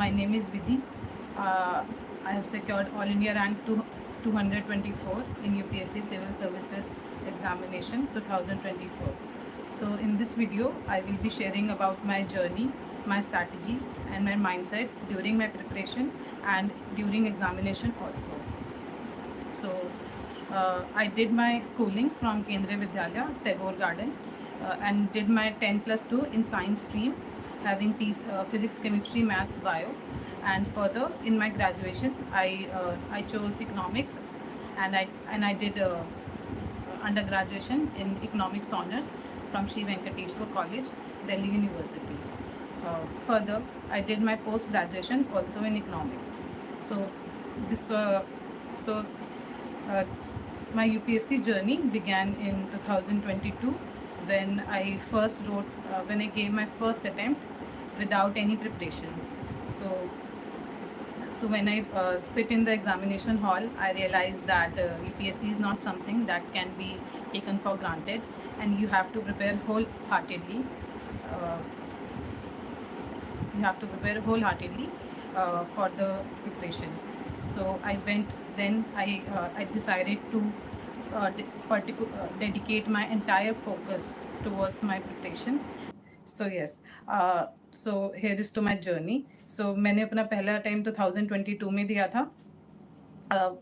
My name is Vidhi. Uh, I have secured All India rank 224 in UPSC Civil Services Examination 2024. So in this video, I will be sharing about my journey, my strategy and my mindset during my preparation and during examination also. So I did my schooling from Kendriya Vidyalaya, Tagore Garden, and did my 10+2 in science stream, having physics, chemistry, maths, bio. And further, in my graduation, I chose economics, and I did undergraduation in economics honors from Sri Venkateshwar College, Delhi University. Further, I did my post graduation also in economics. So this so uh, my UPSC journey began in 2022 when I first wrote, when I gave my first attempt without any preparation. So when I sit in the examination hall, I realized that UPSC is not something that can be taken for granted, and you have to prepare wholeheartedly. Uh, you have to prepare wholeheartedly for the preparation. So I went. Then I decided to dedicate my entire focus towards my preparation. So yes, so here is to my journey. So मैंने अपना पहला time 2022 में दिया था.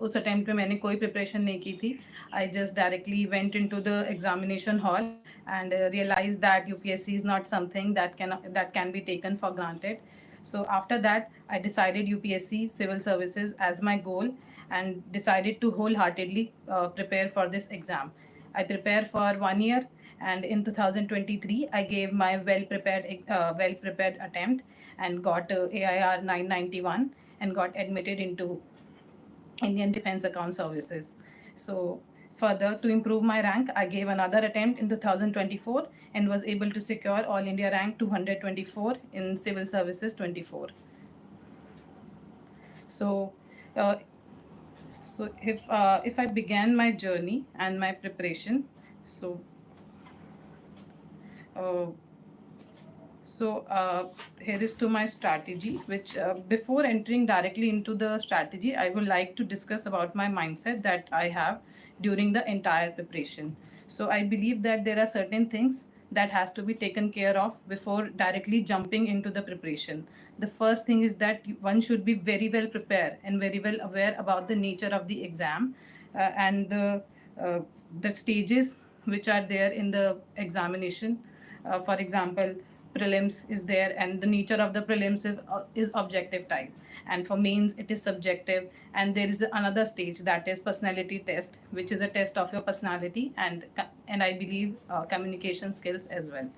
उस attempt में मैंने कोई प्रिपरेशन नहीं की थी. I just directly went into the examination hall and realized that UPSC is not something that can be taken for granted. So after that, I decided UPSC Civil Services as my goal and decided to wholeheartedly prepare for this exam. I prepared for 1 year, and in 2023 I gave my well prepared attempt and got AIR 991 and got admitted into Indian Defence Account Services. So further, to improve my rank, I gave another attempt in 2024 and was able to secure All India rank 224 in Civil Services 24. So, uh, if I began my journey and my preparation, so uh, here is to my strategy, which before entering directly into the strategy, I would like to discuss about my mindset that I have during the entire preparation. So I believe that there are certain things that has to be taken care of before directly jumping into the preparation. The first thing is that one should be very well prepared and very well aware about the nature of the exam and uh, the stages which are there in the examination. For example, prelims is there, and the nature of the prelims is objective type, and for mains it is subjective, and there is another stage that is personality test, which is a test of your personality and I believe communication skills as well.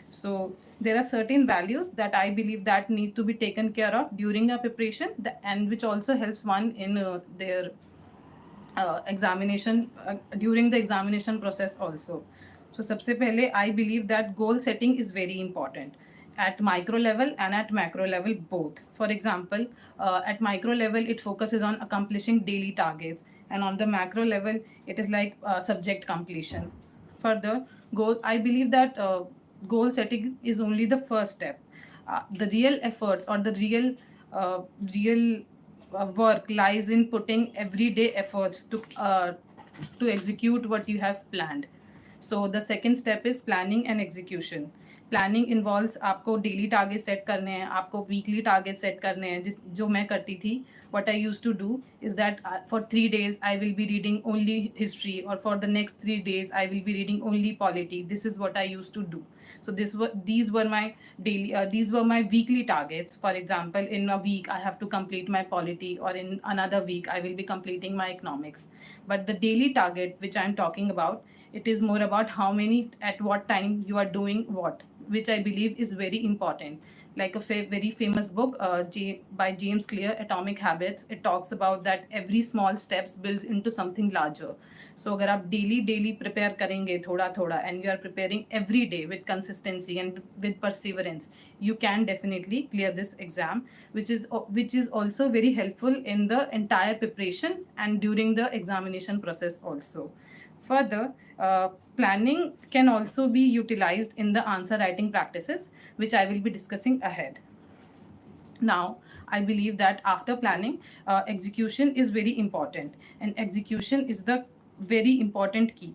So there are certain values that I believe that need to be taken care of during a preparation, and which also helps one in their examination during the examination process also. So सबसे पहले I believe that goal setting is very important at micro level and at macro level both. For example, at micro level it focuses on accomplishing daily targets, and on the macro level it is like subject completion. Further, I believe that goal setting is only the first step. The real efforts or the real work lies in putting everyday efforts to execute what you have planned. So the second step is planning and execution. Planning involves आपको daily target set करने हैं, आपको weekly target set करने हैं. जो मैं करती थी, what I used to do is that for 3 days I will be reading only history, or for the next 3 days I will be reading only polity. This is what I used to do. So these were my these were my weekly targets. For example, in a week I have to complete my polity, or in another week I will be completing my economics. But the daily target which I am talking about, it is more about how many, at what time you are doing what, which I believe is very important. Like a very famous book by James Clear, Atomic Habits, it talks about that every small steps build into something larger. So अगर आप daily prepare करेंगे थोड़ा थोड़ा, and you are preparing every day with consistency and with perseverance, you can definitely clear this exam, which is also very helpful in the entire preparation and during the examination process also. Further, planning can also be utilized in the answer writing practices, which I will be discussing ahead. Now, I believe that after planning, execution is very important, and execution is the very important key.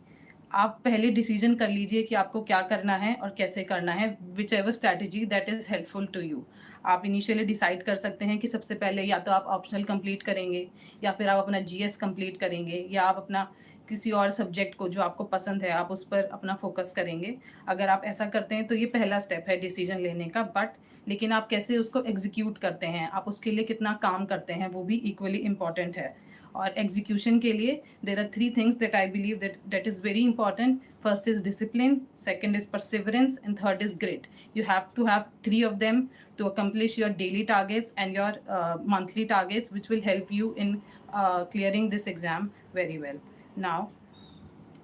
आप पहले decision कर लीजिए कि आपको क्या करना है और कैसे करना है, whichever strategy that is helpful to you. आप इनिशियली डिसाइड कर सकते हैं कि सबसे पहले या तो आप ऑप्शनल कंप्लीट करेंगे, या फिर आप अपना जीएस कंप्लीट करेंगे, या आप अपना किसी और सब्जेक्ट को जो आपको पसंद है आप उस पर अपना फोकस करेंगे. अगर आप ऐसा करते हैं तो ये पहला स्टेप है डिसीजन लेने का. बट लेकिन आप कैसे उसको एग्जीक्यूट करते हैं, आप उसके लिए कितना काम करते हैं, वो भी इक्वली इम्पॉर्टेंट है. और एग्जीक्यूशन के लिए there are 3 things that I believe that is very important. First is discipline, second is perseverance, and third is grit. You have to have 3 of them to accomplish your daily targets and your monthly targets, which will help you in clearing this exam very well. Now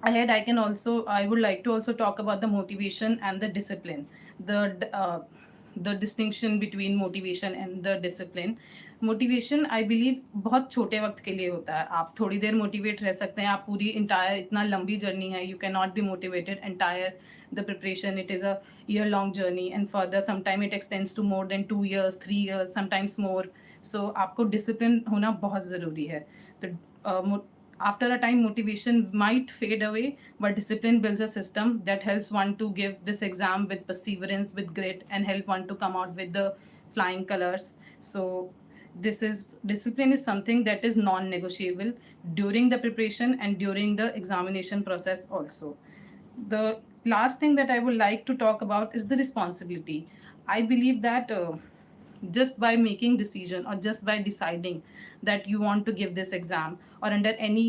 ahead, I would like to also talk about the motivation and the discipline, the distinction between motivation and the discipline. Motivation I believe बहुत छोटे वक्त के लिए होता है. आप थोड़ी देर motivate रह सकते हैं. आप पूरी इंटायर, इतना लंबी जर्नी है, you can not be motivated entire the preparation. It is a year long journey, and further sometime it extends to more than 2 years, 3 years, sometimes more. So आपको डिसिप्लिन होना बहुत ज़रूरी है. तो after a time, motivation might fade away, but discipline builds a system that helps one to give this exam with perseverance, with grit, and help one to come out with the flying colors. So discipline is something that is non-negotiable during the preparation and during the examination process also. The last thing that I would like to talk about is the responsibility. I believe that just by making decision, or just by deciding that you want to give this exam, or under any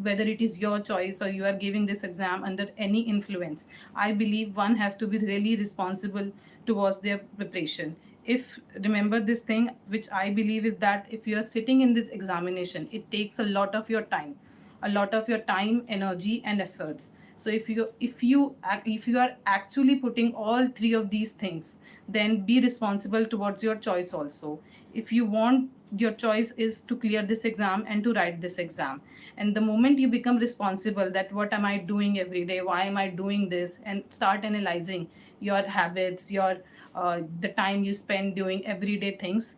whether it is your choice or you are giving this exam under any influence, I believe one has to be really responsible towards their preparation. If remember this thing, which I believe is that if you are sitting in this examination, it takes a lot of your time, energy, and efforts. So if you are actually putting all 3 of these things, then be responsible towards your choice also. If you want, your choice is to clear this exam and to write this exam, and the moment you become responsible, that what am I doing every day, why am I doing this, and start analyzing your habits, your the time you spend doing everyday things,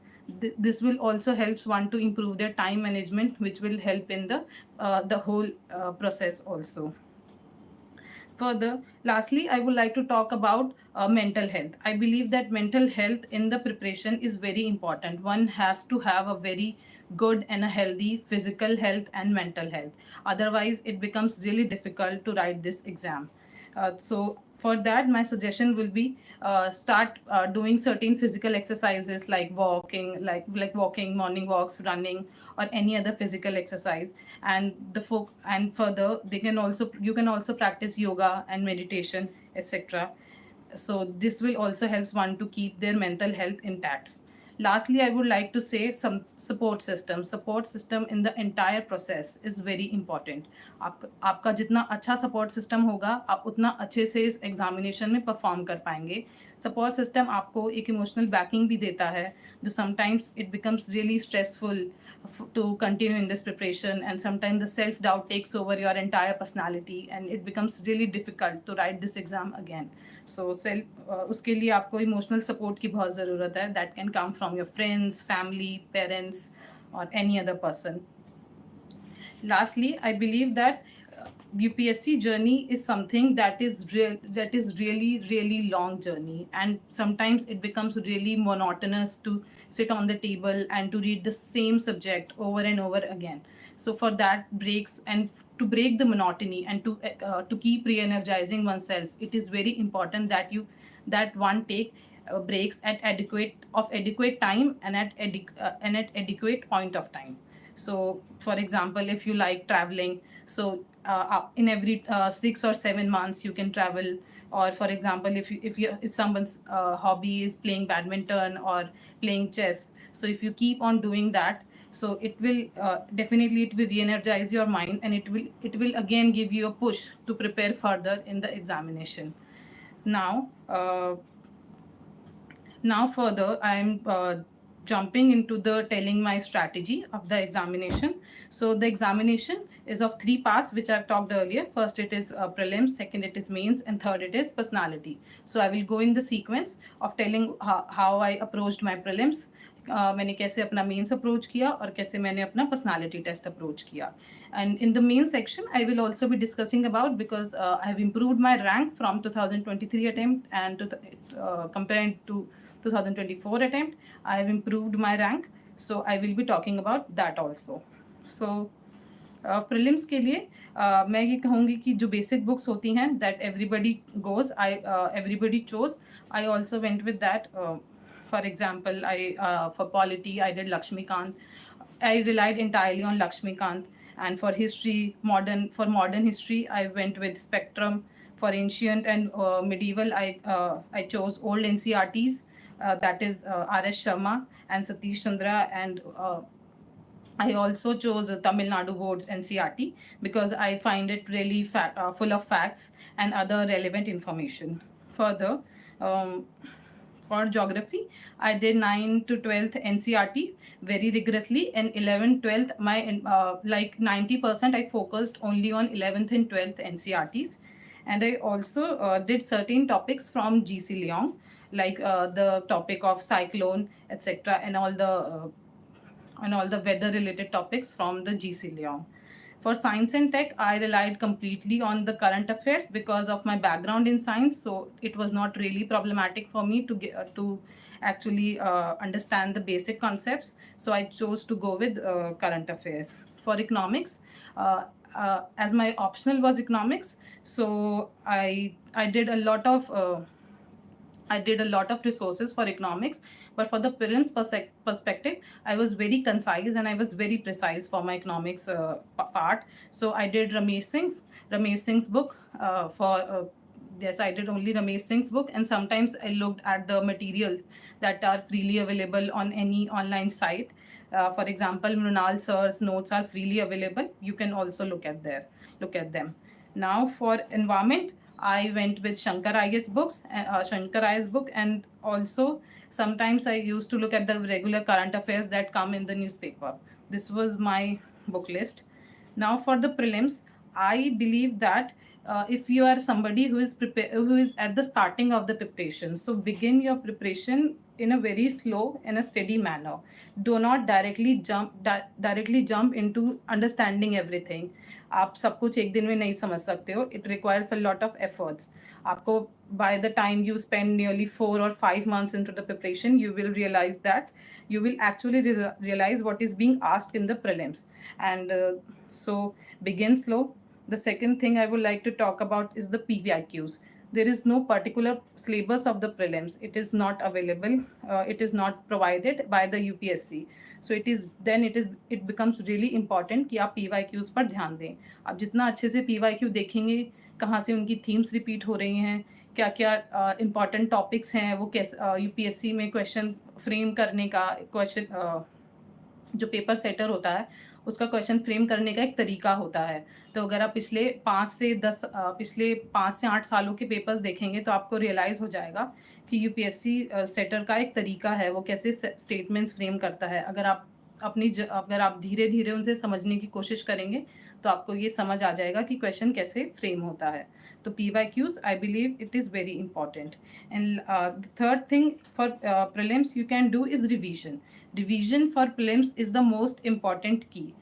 this will also helps one to improve their time management, which will help in the whole process also. Further, lastly, I would like to talk about mental health. I believe that mental health in the preparation is very important. One has to have a very good and a healthy physical health and mental health. Otherwise, it becomes really difficult to write this exam. So for that, my suggestion will be start doing certain physical exercises like walking, like walking, morning walks, running, or any other physical exercise. And further, you can also practice yoga and meditation, etc. So this will also help one to keep their mental health intact. Lastly, I would like to say some support system in the entire process is very important. आपका जितना अच्छा support system होगा, आप उतना अच्छे से इस examination में परफॉर्म कर पाएंगे. सपोर्ट सिस्टम आपको एक इमोशनल बैकिंग भी देता है, जो sometimes it becomes really stressful to continue in this preparation, and sometimes the self doubt takes over your entire personality and it becomes really difficult to write this exam again. So उसके लिए आपको emotional support की बहुत ज़रूरत है. That can come from your friends, family, parents, और any other person. Lastly, I believe that UPSC journey is something that is really long journey, and sometimes it becomes really monotonous to sit on the table and to read the same subject over and over again. So for that breaks, and to break the monotony, and to keep re-energizing oneself, it is very important that one take breaks at adequate time, and at adequate point of time. So for example, if you like traveling, so in every 6 or 7 months you can travel. Or for example, if someone's hobby is playing badminton or playing chess, so if you keep on doing that, so it will definitely it will re-energize your mind, and it will again give you a push to prepare further in the examination. Now further, I am jumping into the telling my strategy of the examination. So the examination is of 3 parts, which I've talked earlier. First it is prelims, second it is mains, and third it is personality. So I will go in the sequence of telling how I approached my prelims, मैंने कैसे अपना mains approach किया और कैसे मैंने अपना personality test approach किया. And in the main section, I will also be discussing about, because I have improved my rank from 2023 attempt and compared to 2024 attempt, I have improved my rank. So I will be talking about that also. So prelims के लिए मैं ये कहूँगी कि जो basic books होती हैं that everybody goes, everybody chose, I also went with that. For example, for polity I did Lakshmikant. I relied entirely on Lakshmikant. And for history, modern history, I went with Spectrum. For ancient and medieval, I chose old NCRTs, that is R.S. Sharma and Satish Chandra, and I also chose Tamil Nadu boards NCRT because I find it really full of facts and other relevant information. Further, um, for geography, I did 9 to 12th NCRT very rigorously, and 11th, 12th, my like 90% I focused only on 11th and 12th NCRTs. And I also did certain topics from GC Leong, like the topic of cyclone, etc., and all the weather related topics from the GC Leong. For science and tech, I relied completely on the current affairs because of my background in science. So it was not really problematic for me to actually understand the basic concepts. So I chose to go with current affairs. For economics, as my optional was economics, so I did a lot of resources for economics, but for the prelims perspective, I was very concise and I was very precise for my economics part. So I did Ramesh Singh's book yes, I did only Ramesh Singh's book, and sometimes I looked at the materials that are freely available on any online site. For example, Mrunal sir's notes are freely available. You can also look at them. Now for environment, I went with Shankar Iyer's book, and also sometimes I used to look at the regular current affairs that come in the newspaper. This was my book list. Now for the prelims, I believe that if you are somebody who is at the starting of the preparation, so begin your preparation in a very slow and a steady manner. Do not directly jump into understanding everything. आप सब कुछ एक दिन में नहीं समझ सकते हो. It requires a lot of efforts. आपको by the time you spend nearly 4 or 5 months into the preparation, you will realize that you will actually realize what is being asked in the prelims. And so begin slow. The second thing I would like to talk about is the PVIQs. There is no particular syllabus of the prelims. It is not available. It is not provided by the UPSC. So it becomes really important कि आप PYQs पर ध्यान दें. आप जितना अच्छे से PYQ देखेंगे, कहाँ से उनकी थीम्स रिपीट हो रही हैं, क्या क्या इम्पॉर्टेंट टॉपिक्स हैं, वो कैसे UPSC में क्वेश्चन फ्रेम करने का जो पेपर सेटर होता है उसका क्वेश्चन फ्रेम करने का एक तरीका होता है. तो अगर आप पिछले 5 से 8 सालों के पेपर्स देखेंगे तो आपको रियलाइज़ हो जाएगा कि UPSC सेटर का एक तरीका है, वो कैसे स्टेटमेंट्स फ्रेम करता है. अगर आप धीरे धीरे उनसे समझने की कोशिश करेंगे तो आपको ये समझ आ जाएगा कि क्वेश्चन कैसे फ्रेम होता है. तो PYQs, I believe it is very important. And the third thing for prelims you can do is revision. Revision for prelims is the most important key.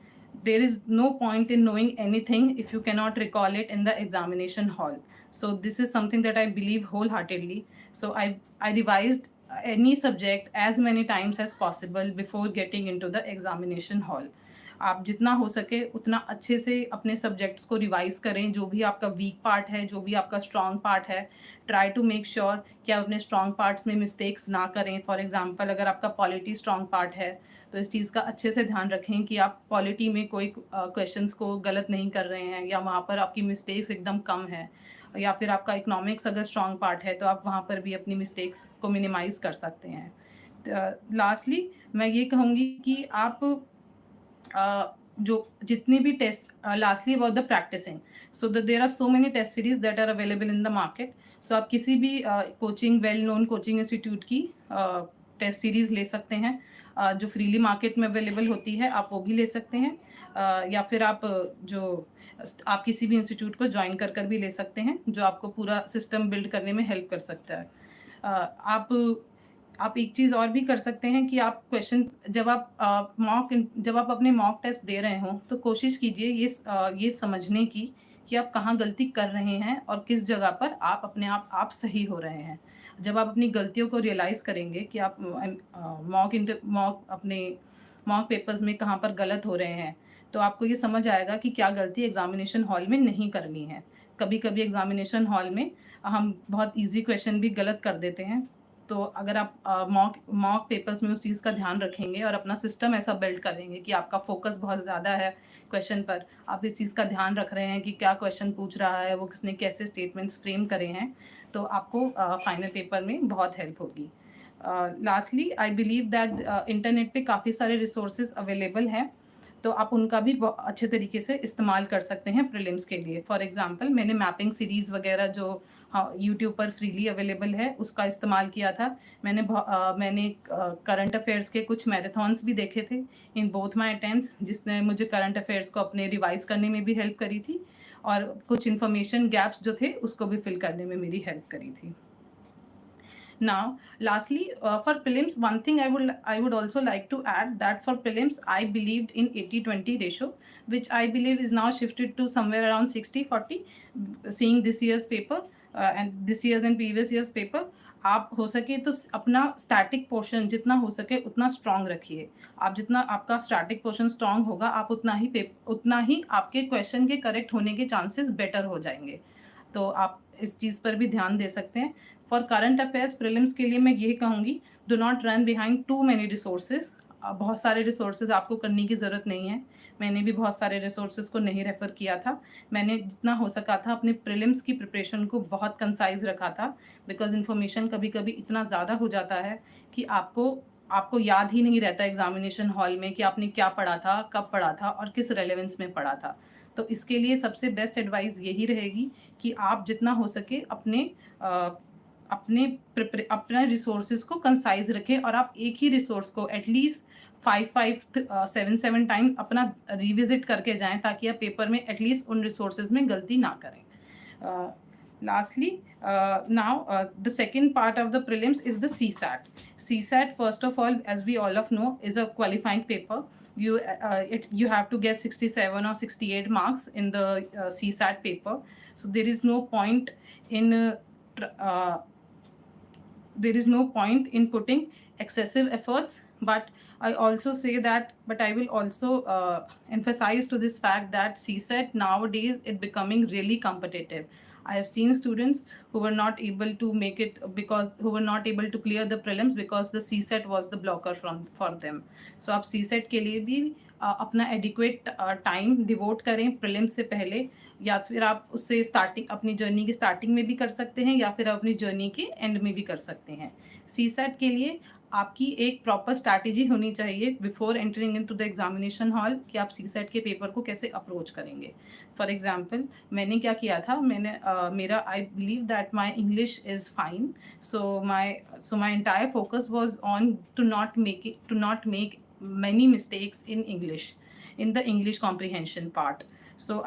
There is no point in knowing anything if you cannot recall it in the examination hall. So this is something that I believe wholeheartedly. So I revised any subject as many times as possible before getting into the examination hall. आप जितना हो सके उतना अच्छे से अपने subjects को revise करें. जो भी आपका वीक पार्ट है, जो भी आपका स्ट्रॉन्ग पार्ट है, ट्राई टू मेक श्योर कि आप अपने स्ट्रॉन्ग पार्ट्स में मिस्टेक्स ना करें. फॉर एग्जांपल, अगर आपका पॉलिटी स्ट्रॉन्ग पार्ट है तो इस चीज़ का अच्छे से ध्यान रखें कि आप पॉलिटी में कोई क्वेश्चंस को गलत नहीं कर रहे हैं, या वहाँ पर आपकी मिस्टेक्स एकदम कम है. या फिर आपका इकोनॉमिक्स अगर स्ट्रॉन्ग पार्ट है तो आप वहाँ पर भी अपनी मिस्टेक्स को मिनिमाइज़ कर सकते हैं. लास्टली मैं ये कहूँगी कि आप जो जितने भी test, lastly about the practising, so there are so many test series that are available in the market. So आप किसी भी वेल नोन कोचिंग इंस्टीट्यूट की टेस्ट सीरीज़ ले सकते हैं. जो फ्रीली मार्केट में अवेलेबल होती है आप वो भी ले सकते हैं, या फिर आप किसी भी इंस्टीट्यूट को ज्वाइन कर भी ले सकते हैं जो आपको पूरा सिस्टम बिल्ड करने में हेल्प कर सकता है. आप एक चीज़ और भी कर सकते हैं कि आप क्वेश्चन जब आप अपने मॉक टेस्ट दे रहे हों, तो कोशिश कीजिए ये समझने की कि आप कहाँ गलती कर रहे हैं और किस जगह पर आप अपने आप सही हो रहे हैं। जब आप अपनी गलतियों को रियलाइज़ करेंगे कि आप मॉक पेपर्स में कहाँ पर गलत हो रहे हैं, तो आपको ये समझ आएगा कि क्या गलती एग्ज़ामिनेशन हॉल में नहीं करनी है। कभी-कभी एग्ज़ामिनेशन हॉल में हम बहुत ईज़ी क्वेश्चन भी गलत कर देते हैं। तो अगर आप मॉक पेपर्स में उस चीज़ का ध्यान रखेंगे और अपना सिस्टम ऐसा बिल्ड करेंगे कि आपका फ़ोकस बहुत ज़्यादा है क्वेश्चन पर, आप इस चीज़ का ध्यान रख रहे हैं कि क्या क्वेश्चन पूछ रहा है, वो किसने कैसे स्टेटमेंट्स फ्रेम करे हैं, तो आपको फाइनल पेपर में बहुत हेल्प होगी। Lastly I believe that internet पे काफ़ी सारे रिसोर्सेज अवेलेबल हैं, तो आप उनका भी अच्छे तरीके से इस्तेमाल कर सकते हैं प्रीलिम्स के लिए। फॉर एग्जांपल मैंने मैपिंग सीरीज़ वगैरह जो यूट्यूब पर फ्रीली अवेलेबल है उसका इस्तेमाल किया था। मैंने करंट अफेयर्स के कुछ मैराथन्स भी देखे थे इन बोथ माय अटेम्प्ट्स, जिसने मुझे करंट अफेयर्स को अपने रिवाइज़ करने में भी हेल्प करी थी और कुछ इन्फॉर्मेशन गैप्स जो थे उसको भी फिल करने में मेरी हेल्प करी थी। Now, lastly, for prelims, one thing I would also like to add that for prelims, I believed in 80-20 ratio, which I believe is now shifted to somewhere around 60-40. Seeing this year's paper and this year's and previous year's paper, आप हो सके तो अपना static portion जितना हो सके उतना strong रखिए। आप जितना आपका स्टैटिक पोर्शन स्ट्रांग होगा, आप उतना ही आपके क्वेश्चन के करेक्ट होने के चांसेस बेटर हो जाएंगे। तो आप इस चीज़ पर भी ध्यान दे सकते हैं। फॉर करंट अफेयर्स प्रीलिम्स के लिए मैं यही कहूँगी, do not run behind too many resources. बहुत सारे रिसोर्सेज आपको करने की ज़रूरत नहीं है। मैंने भी बहुत सारे रिसोर्सेज को नहीं रेफ़र किया था। मैंने जितना हो सका था अपने प्रीलिम्स की प्रिपरेशन को बहुत कंसाइज़ रखा था, बिकॉज़ इन्फॉर्मेशन कभी-कभी इतना ज़्यादा हो जाता है कि आपको याद ही नहीं रहता एग्ज़ामिनेशन हॉल में कि आपने क्या पढ़ा था, कब पढ़ा था और किस रेलेवेंस में पढ़ा था। तो इसके लिए सबसे बेस्ट एडवाइस यही रहेगी कि आप जितना हो सके अपने रिसोर्सेज को कंसाइज रखें और आप एक ही रिसोर्स को एटलीस्ट 5-7 टाइम अपना रिविजिट करके जाएं, ताकि आप पेपर में एटलीस्ट उन रिसोर्सेज में गलती ना करें। Lastly, now the second part of the prelims is the CSAT. CSAT, first of all, as we all of know, is a qualifying paper. You have to get 67 or 68 marks in the CSAT paper. So there is no point in putting excessive efforts, but I also say that, but I will also emphasize to this fact that CSAT nowadays it becoming really competitive. I have seen students who were not able to make it who were not able to clear the prelims because the CSAT was the blocker for them. So आप CSAT के लिए भी अपना adequate time devote करें prelims से पहले, या फिर आप उससे अपनी जर्नी की स्टार्टिंग में भी कर सकते हैं या फिर अपनी जर्नी के एंड में भी कर सकते हैं। CSAT के लिए आपकी एक प्रॉपर स्ट्रैटेजी होनी चाहिए before entering into the examination hall कि आप CSAT के पेपर को कैसे अप्रोच करेंगे। फॉर एग्जांपल मैंने क्या किया था, मेरा I believe that my English is fine, so my entire focus was on to not make many mistakes in the English comprehension part. So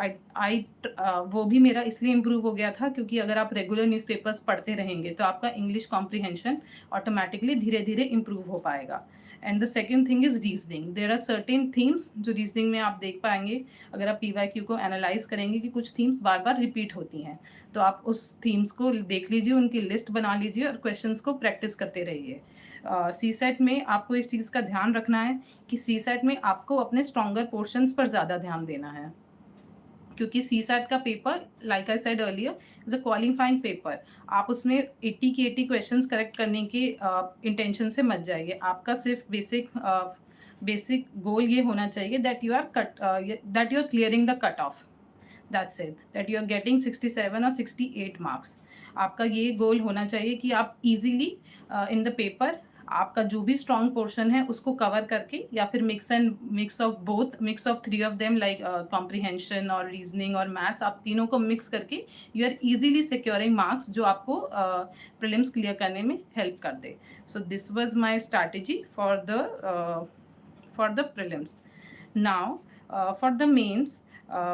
वो भी मेरा इसलिए इम्प्रूव हो गया था क्योंकि अगर आप रेगुलर न्यूज़पेपर्स पढ़ते रहेंगे तो आपका इंग्लिश कॉम्प्रीहेंशन ऑटोमेटिकली धीरे धीरे इम्प्रूव हो पाएगा। And the second thing is reasoning. There are certain themes जो रीजनिंग में आप देख पाएंगे अगर आप PYQ को एनालाइज करेंगे कि कुछ थीम्स बार बार रिपीट होती हैं, तो आप उस थीम्स को देख लीजिए, उनकी लिस्ट बना लीजिए और क्वेश्चंस को प्रैक्टिस करते रहिए। CSAT में आपको इस चीज़ का ध्यान रखना है कि CSAT में आपको अपने स्ट्रॉन्गर पोर्शंस पर ज़्यादा ध्यान देना है, क्योंकि CSAT का paper like I said earlier is a qualifying paper. आप उसमें 80 के 80 क्वेश्चंस करेक्ट करने के इंटेंशन से मत जाइए। आपका सिर्फ बेसिक गोल ये होना चाहिए that you are clearing the cut off, that's it, that you are getting 67 और 68 मार्क्स। आपका ये गोल होना चाहिए कि आप इजीली इन द पेपर आपका जो भी स्ट्रॉन्ग पोर्शन है उसको कवर करके, या फिर mix of three of them like comprehension और रीजनिंग और मैथ्स, आप तीनों को मिक्स करके you are easily securing marks जो आपको प्रीलिम्स क्लियर करने में हेल्प कर दे। So this was my strategy for the prelims. Now for the mains,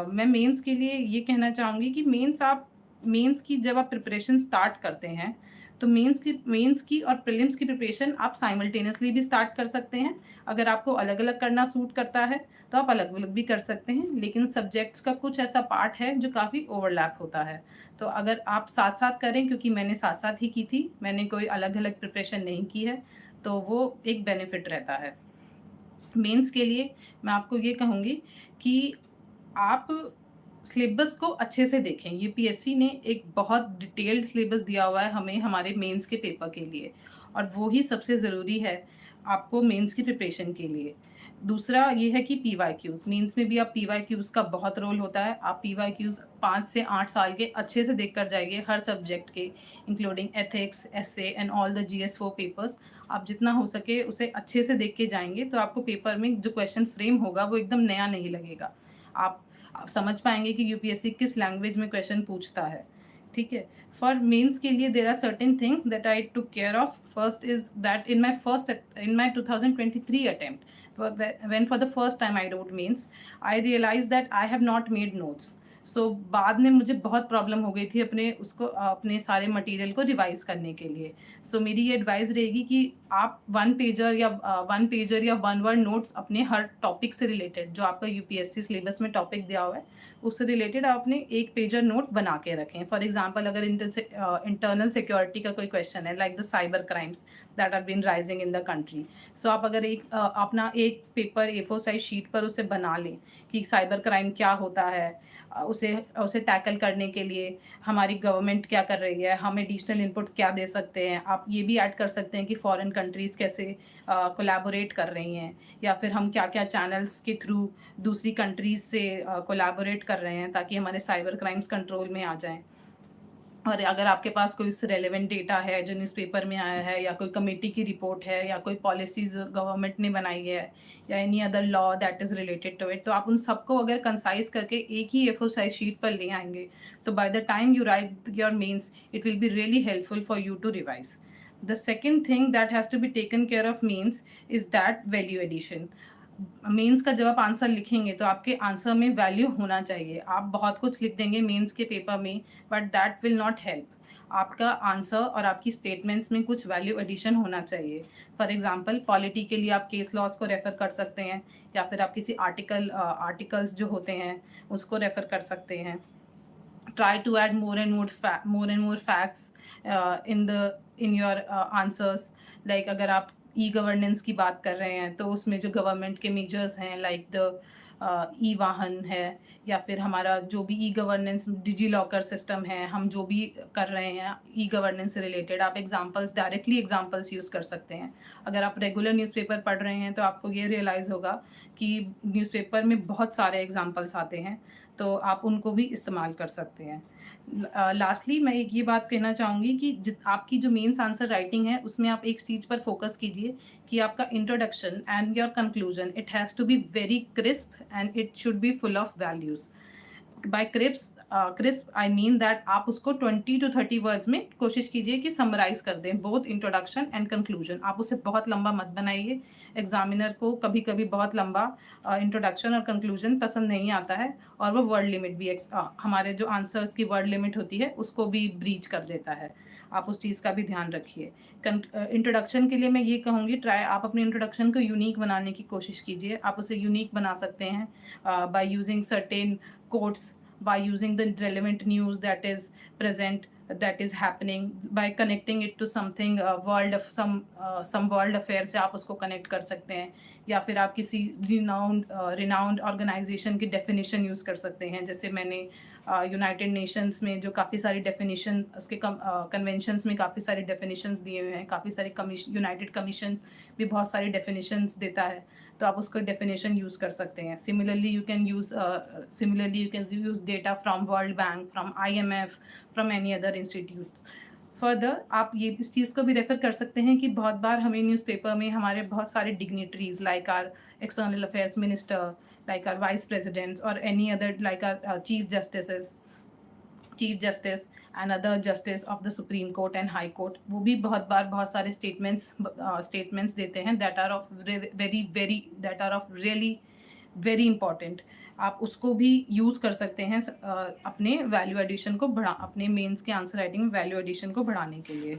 मैं मेंस के लिए ये कहना चाहूँगी कि मेंस की जब आप प्रिपरेशन स्टार्ट करते हैं तो मेंस की और प्रीलिम्स की प्रिपरेशन आप साइमल्टेनियसली भी स्टार्ट कर सकते हैं। अगर आपको अलग अलग करना सूट करता है तो आप अलग अलग भी कर सकते हैं, लेकिन सब्जेक्ट्स का कुछ ऐसा पार्ट है जो काफ़ी ओवरलैप होता है। तो अगर आप साथ साथ करें, क्योंकि मैंने साथ साथ ही की थी, मैंने कोई अलग अलग प्रिपरेशन नहीं की है, तो वो एक बेनिफिट रहता है। मेंस के लिए मैं आपको ये कहूँगी कि आप सिलेबस को अच्छे से देखें। यूपीएससी ने एक बहुत डिटेल्ड सिलेबस दिया हुआ है हमें हमारे मेंस के पेपर के लिए, और वो ही सबसे ज़रूरी है आपको मेंस की प्रिपरेशन के लिए। दूसरा ये है कि पीवाईक्यूज़, मेंस में भी आप पीवाईक्यूज़ का बहुत रोल होता है। आप पीवाईक्यूज़ 5 से 8 साल के अच्छे से देख कर जाइए हर सब्जेक्ट के, including ethics, essay and all the जीएस4 पेपर्स। आप जितना हो सके उसे अच्छे से देख के जाएँगे तो आपको पेपर में जो क्वेश्चन फ्रेम होगा वो एकदम नया नहीं लगेगा। आप समझ पाएँगे कि यूपीएससी किस लैंग्वेज में क्वेश्चन पूछता है, ठीक है? फॉर मेंस के लिए there are certain things that I took care of. First is that in my 2023 attempt, when for the first time I wrote mains, I realise that I have not made notes. So बाद में मुझे बहुत problem हो गई थी अपने सारे material को रिवाइज़ करने के लिए। सो मेरी ये एडवाइस रहेगी कि आप वन पेजर या वन वर्ड नोट्स अपने हर टॉपिक से रिलेटेड, जो आपका यूपीएससी सिलेबस में टॉपिक दिया हुआ है उससे रिलेटेड आप अपने एक पेजर नोट बना के रखें। फॉर एग्जांपल, अगर इंटरनल सिक्योरिटी का कोई क्वेश्चन है, like the cyber crimes that are been rising in the country, so आप अगर अपना एक पेपर A4 साइज शीट पर उसे बना लें कि साइबर क्राइम क्या होता है, उसे टैकल करने के लिए हमारी गवर्नमेंट क्या कर रही है, हम एडिशनल इनपुट्स क्या दे सकते हैं। आप ये भी ऐड कर सकते हैं कि फॉरेन कंट्रीज़ कैसे कोलैबोरेट कर रही हैं, या फिर हम क्या-क्या चैनल्स के थ्रू दूसरी कंट्रीज़ से कोलैबोरेट कर रहे हैं ताकि हमारे साइबर क्राइम्स कंट्रोल में आ जाएँ। और अगर आपके पास कोई रेलेवेंट डेटा है जो न्यूज़पेपर में आया है, या कोई कमेटी की रिपोर्ट है, या कोई पॉलिसीज़ गवर्नमेंट ने बनाई है, या any other law that is related to it, तो आप उन सबको अगर कंसाइज़ करके एक ही A4 साइज़ शीट पर ले आएँगे, तो by the time you write your mains, it will be really helpful for you to revise. The second thing that has to be taken care of means is that value addition. Mains का जब आप answer लिखेंगे तो आपके answer में value होना चाहिए। आप बहुत कुछ लिख देंगे मेंस के पेपर में, but that will not help. आपका आंसर और आपकी स्टेटमेंट्स में कुछ वैल्यू एडिशन होना चाहिए। फॉर एग्जांपल, पॉलिटी के लिए आप केस लॉज को रेफ़र कर सकते हैं, या फिर आप किसी आर्टिकल्स जो होते हैं उसको रेफ़र कर सकते हैं। Try to add more and more facts in your answers. Like अगर आप ई गवर्नेंस की बात कर रहे हैं तो उसमें जो गवर्नमेंट के मेजर्स हैं, लाइक द ई वाहन है, या फिर हमारा जो भी e governance digi locker system है, हम जो भी कर रहे हैं ई गवर्नेंस से रिलेटेड, आप डायरेक्टली एग्जांपल्स यूज़ कर सकते हैं। अगर आप रेगुलर न्यूज़पेपर पढ़ रहे हैं तो आपको ये रियलाइज़ होगा कि न्यूज़पेपर में बहुत सारे एग्जांपल्स आते हैं, तो आप उनको भी इस्तेमाल कर सकते हैं। लास्टली मैं एक ये बात कहना चाहूँगी कि आपकी जो मेंस आंसर राइटिंग है उसमें आप एक चीज़ पर फोकस कीजिए कि आपका introduction and your conclusion, it has to be very crisp and it should be full of values. By crisp I mean that आप उसको 20 to 30 वर्ड्स में कोशिश कीजिए कि समराइज़ कर दें बोथ इंट्रोडक्शन एंड कंक्लूजन। आप उसे बहुत लंबा मत बनाइए। एग्जामिनर को कभी कभी बहुत लंबा इंट्रोडक्शन और कंक्लूजन पसंद नहीं आता है, और वो वर्ड लिमिट भी हमारे जो आंसर्स की वर्ड लिमिट होती है उसको भी ब्रीच कर देता है। आप उस चीज़ का भी ध्यान रखिए। इंट्रोडक्शन के लिए मैं ये कहूँगी, आप अपने इंट्रोडक्शन को यूनिक बनाने की कोशिश कीजिए। आप उसे यूनिक बना सकते हैं by using certain quotes, by using the relevant news that is present, that is happening, by connecting it to something some world affair से आप उसको connect कर सकते हैं, या फिर आप किसी renowned organization की definition यूज़ कर सकते हैं। जैसे मैंने यूनाइटेड नेशंस में जो काफ़ी सारी डेफिनेशन, उसके कन्वेंशंस में काफ़ी सारी डेफिनेशंस दिए हुए हैं, काफ़ी सारी यूनाइटेड कमीशन भी बहुत सारी डेफिनेशंस देता है, तो आप उसको डेफिनेशन यूज़ कर सकते हैं। Similarly you can use data from world bank, from IMF, from any other institute. Further आप ये इस चीज़ को भी रेफ़र कर सकते हैं कि बहुत बार हमें न्यूज़पेपर में हमारे बहुत सारे dignitaries, like our external affairs minister, like our vice presidents, or any other, like our chief justice and other justice of the Supreme Court and High Court, वो भी बहुत बार बहुत सारे statements देते हैं that are of really very important। आप उसको भी यूज़ कर सकते हैं अपने वैल्यू एडिशन को अपने मेंस के आंसर राइटिंग में वैल्यू एडिशन को बढ़ाने के लिए।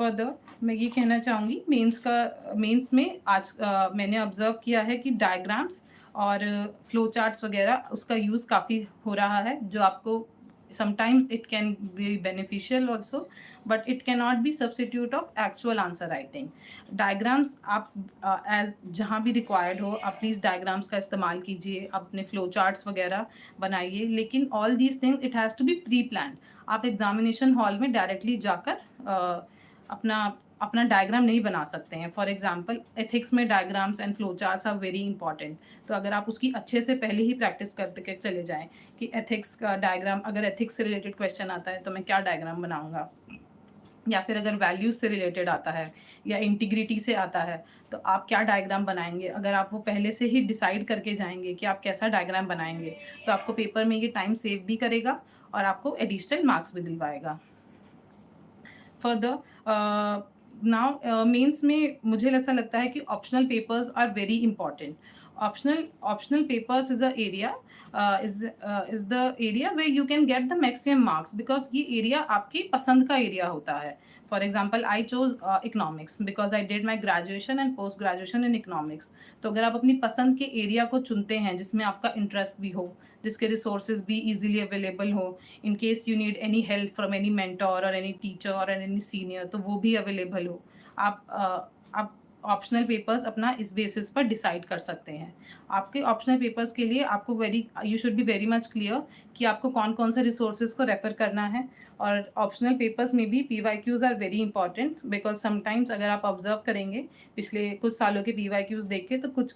फर्दर मैं ये कहना चाहूँगी मेंस में आज मैंने ऑब्ज़र्व किया है कि डायग्राम्स और फ्लो चार्ट्स वगैरह उसका यूज़ काफ़ी हो रहा है, जो आपको sometimes it can be beneficial also, but it can not B substitute of actual answer writing. Diagrams आप एज जहाँ भी रिक्वायर्ड हो आप प्लीज़ डायग्राम्स का इस्तेमाल कीजिए, अपने फ्लो चार्ट्स वगैरह बनाइए, लेकिन all these things it has to be pre planned. आप एग्जामिनेशन हॉल में डायरेक्टली जाकर अपना अपना डायग्राम नहीं बना सकते हैं। फॉर एग्जांपल एथिक्स में diagrams and flow charts are very important. तो अगर आप उसकी अच्छे से पहले ही प्रैक्टिस करते के चले जाएँ कि एथिक्स का डायग्राम, अगर एथिक्स से रिलेटेड क्वेश्चन आता है तो मैं क्या डायग्राम बनाऊँगा, या फिर अगर वैल्यूज़ से रिलेटेड आता है या इंटीग्रिटी से आता है तो आप क्या डायग्राम बनाएंगे। अगर आप वो पहले से ही डिसाइड करके जाएंगे कि आप कैसा डायग्राम बनाएंगे तो आपको पेपर में ये टाइम सेव भी करेगा और आपको एडिशनल मार्क्स भी दिलवाएगा। फर्दर नाउ मेंस में मुझे ऐसा लगता है कि optional papers are very important. Optional papers is a area is the area where you can get the maximum marks, because ये एरिया आपकी पसंद का एरिया होता है। For example I chose economics because I did my graduation and post graduation in economics. तो अगर आप अपनी पसंद के एरिया को चुनते हैं जिसमें आपका इंटरेस्ट भी हो, जिसके रिसोर्सेज भी इजीली अवेलेबल हो, in case you need any help from any mentor और एनी टीचर और एनी सीनियर, तो वो भी अवेलेबल हो, आप ऑप्शनल पेपर्स अपना इस बेसिस पर डिसाइड कर सकते हैं। आपके ऑप्शनल पेपर्स के लिए आपको you should be very much clear कि आपको कौन कौन से रिसोर्सेज को रेफर करना है। और ऑप्शनल पेपर्स में भी PYQs are very important, because sometimes अगर आप ऑब्जर्व करेंगे पिछले कुछ सालों के PYQs देख के, तो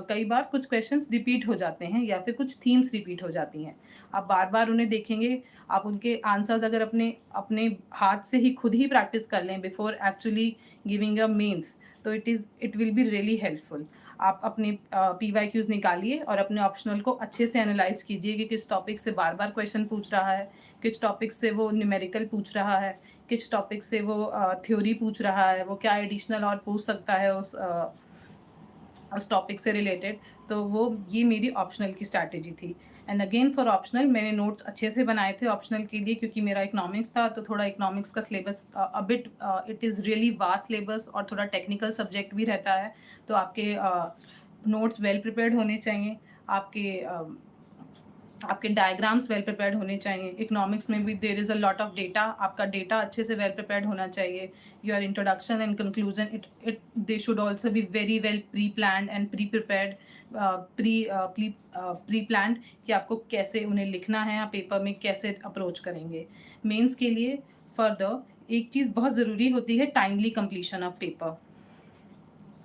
कई बार कुछ क्वेश्चंस रिपीट हो जाते हैं या फिर कुछ थीम्स रिपीट हो जाती हैं। आप बार बार उन्हें देखेंगे, आप उनके आंसर्स अगर अपने अपने हाथ से ही खुद ही प्रैक्टिस कर लें before actually giving a mains, तो it will be really helpful. आप अपने PYQs निकालिए और अपने ऑप्शनल को अच्छे से एनालाइज कीजिए कि किस टॉपिक से बार बार क्वेश्चन पूछ रहा है, किस टॉपिक से वो न्यूमेरिकल पूछ रहा है, किस टॉपिक से वो थ्योरी पूछ रहा है, वो क्या एडिशनल और पूछ सकता है उस टॉपिक से रिलेटेड। तो वो ये मेरी ऑप्शनल की स्ट्रैटेजी थी। एंड अगेन फॉर ऑप्शनल मैंने नोट्स अच्छे से बनाए थे ऑप्शनल के लिए, क्योंकि मेरा इकोनॉमिक्स था तो थोड़ा इकोनॉमिक्स का syllabus a bit it is really vast syllabus और थोड़ा टेक्निकल सब्जेक्ट भी रहता है। तो आपके नोट्स वेल प्रिपेयर्ड होने चाहिए, आपके डायग्राम्स वेल प्रिपेयर्ड होने चाहिए। इकोनॉमिक्स में भी there is a lot of data, आपका डेटा अच्छे से वेल प्रिपेयर्ड होना चाहिए। Your introduction and conclusion it they should also be very well pre planned and pre prepared, pre planned कि आपको कैसे उन्हें लिखना है, आप पेपर में कैसे अप्रोच करेंगे। मेंस के लिए फर्दर एक चीज़ बहुत ज़रूरी होती है, टाइमली कंप्लीशन ऑफ पेपर।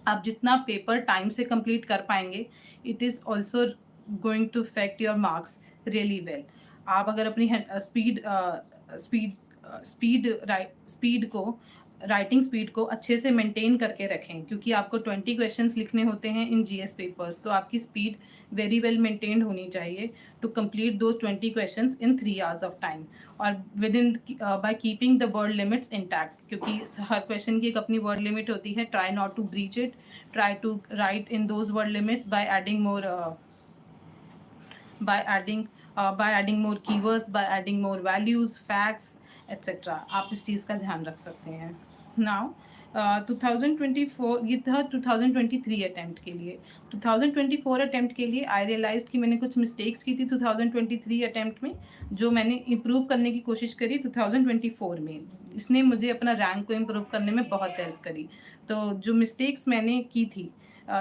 आप जितना पेपर टाइम से कंप्लीट कर पाएंगे, it is also going to affect your marks really well. आप अगर अपनी राइटिंग स्पीड को अच्छे से मेंटेन करके रखें, क्योंकि आपको 20 क्वेश्चंस लिखने होते हैं इन GS पेपर्स, तो आपकी स्पीड वेरी वेल मेंटेन्ड होनी चाहिए to complete those 20 questions in 3 hours of time, और within by keeping the word limits intact, क्योंकि हर क्वेश्चन की एक अपनी वर्ड लिमिट होती है। Try not to breach it, try to write in those word limits by adding more by adding more keywords, by adding more values, facts, etc. आप इस चीज़ का ध्यान रख सकते हैं। नाउ 2024 ये था 2023 अटैम्प्ट के लिए। 2024 अटैम्प्ट के लिए आई रियलाइज कि मैंने कुछ मिस्टेक्स की थी 2023 अटैम्प्ट में, जो मैंने इम्प्रूव करने की कोशिश करी 2024 में। इसने मुझे अपना रैंक को इम्प्रूव करने में बहुत हेल्प करी। तो जो मिस्टेक्स मैंने की थी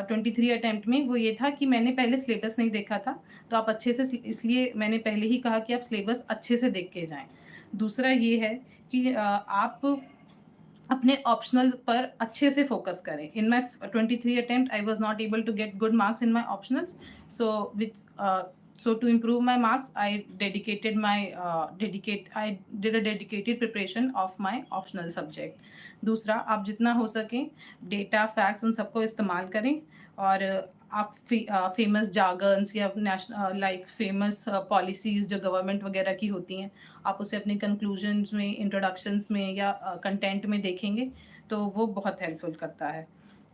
23 अटैम्प्ट में, वो ये था कि मैंने पहले सिलेबस नहीं देखा था। तो आप अच्छे से, इसलिए मैंने पहले ही कहा कि आप सिलेबस अच्छे से देख के जाएं। दूसरा ये है कि आप अपने ऑप्शनल पर अच्छे से फोकस करें। In my 23 attempt I was not able to get good marks in my optionals, so to improve my marks I dedicated my I did a dedicated preparation of my optional subject. दूसरा, आप जितना हो सके data facts उन सबको इस्तेमाल करें, और आप फेमस जार्गन्स या नेशनल लाइक फेमस पॉलिसीज़ जो गवर्नमेंट वगैरह की होती हैं, आप उसे अपने कंक्लूजन्स में, इंट्रोडक्शंस में या कंटेंट में देखेंगे तो वो बहुत हेल्पफुल करता है।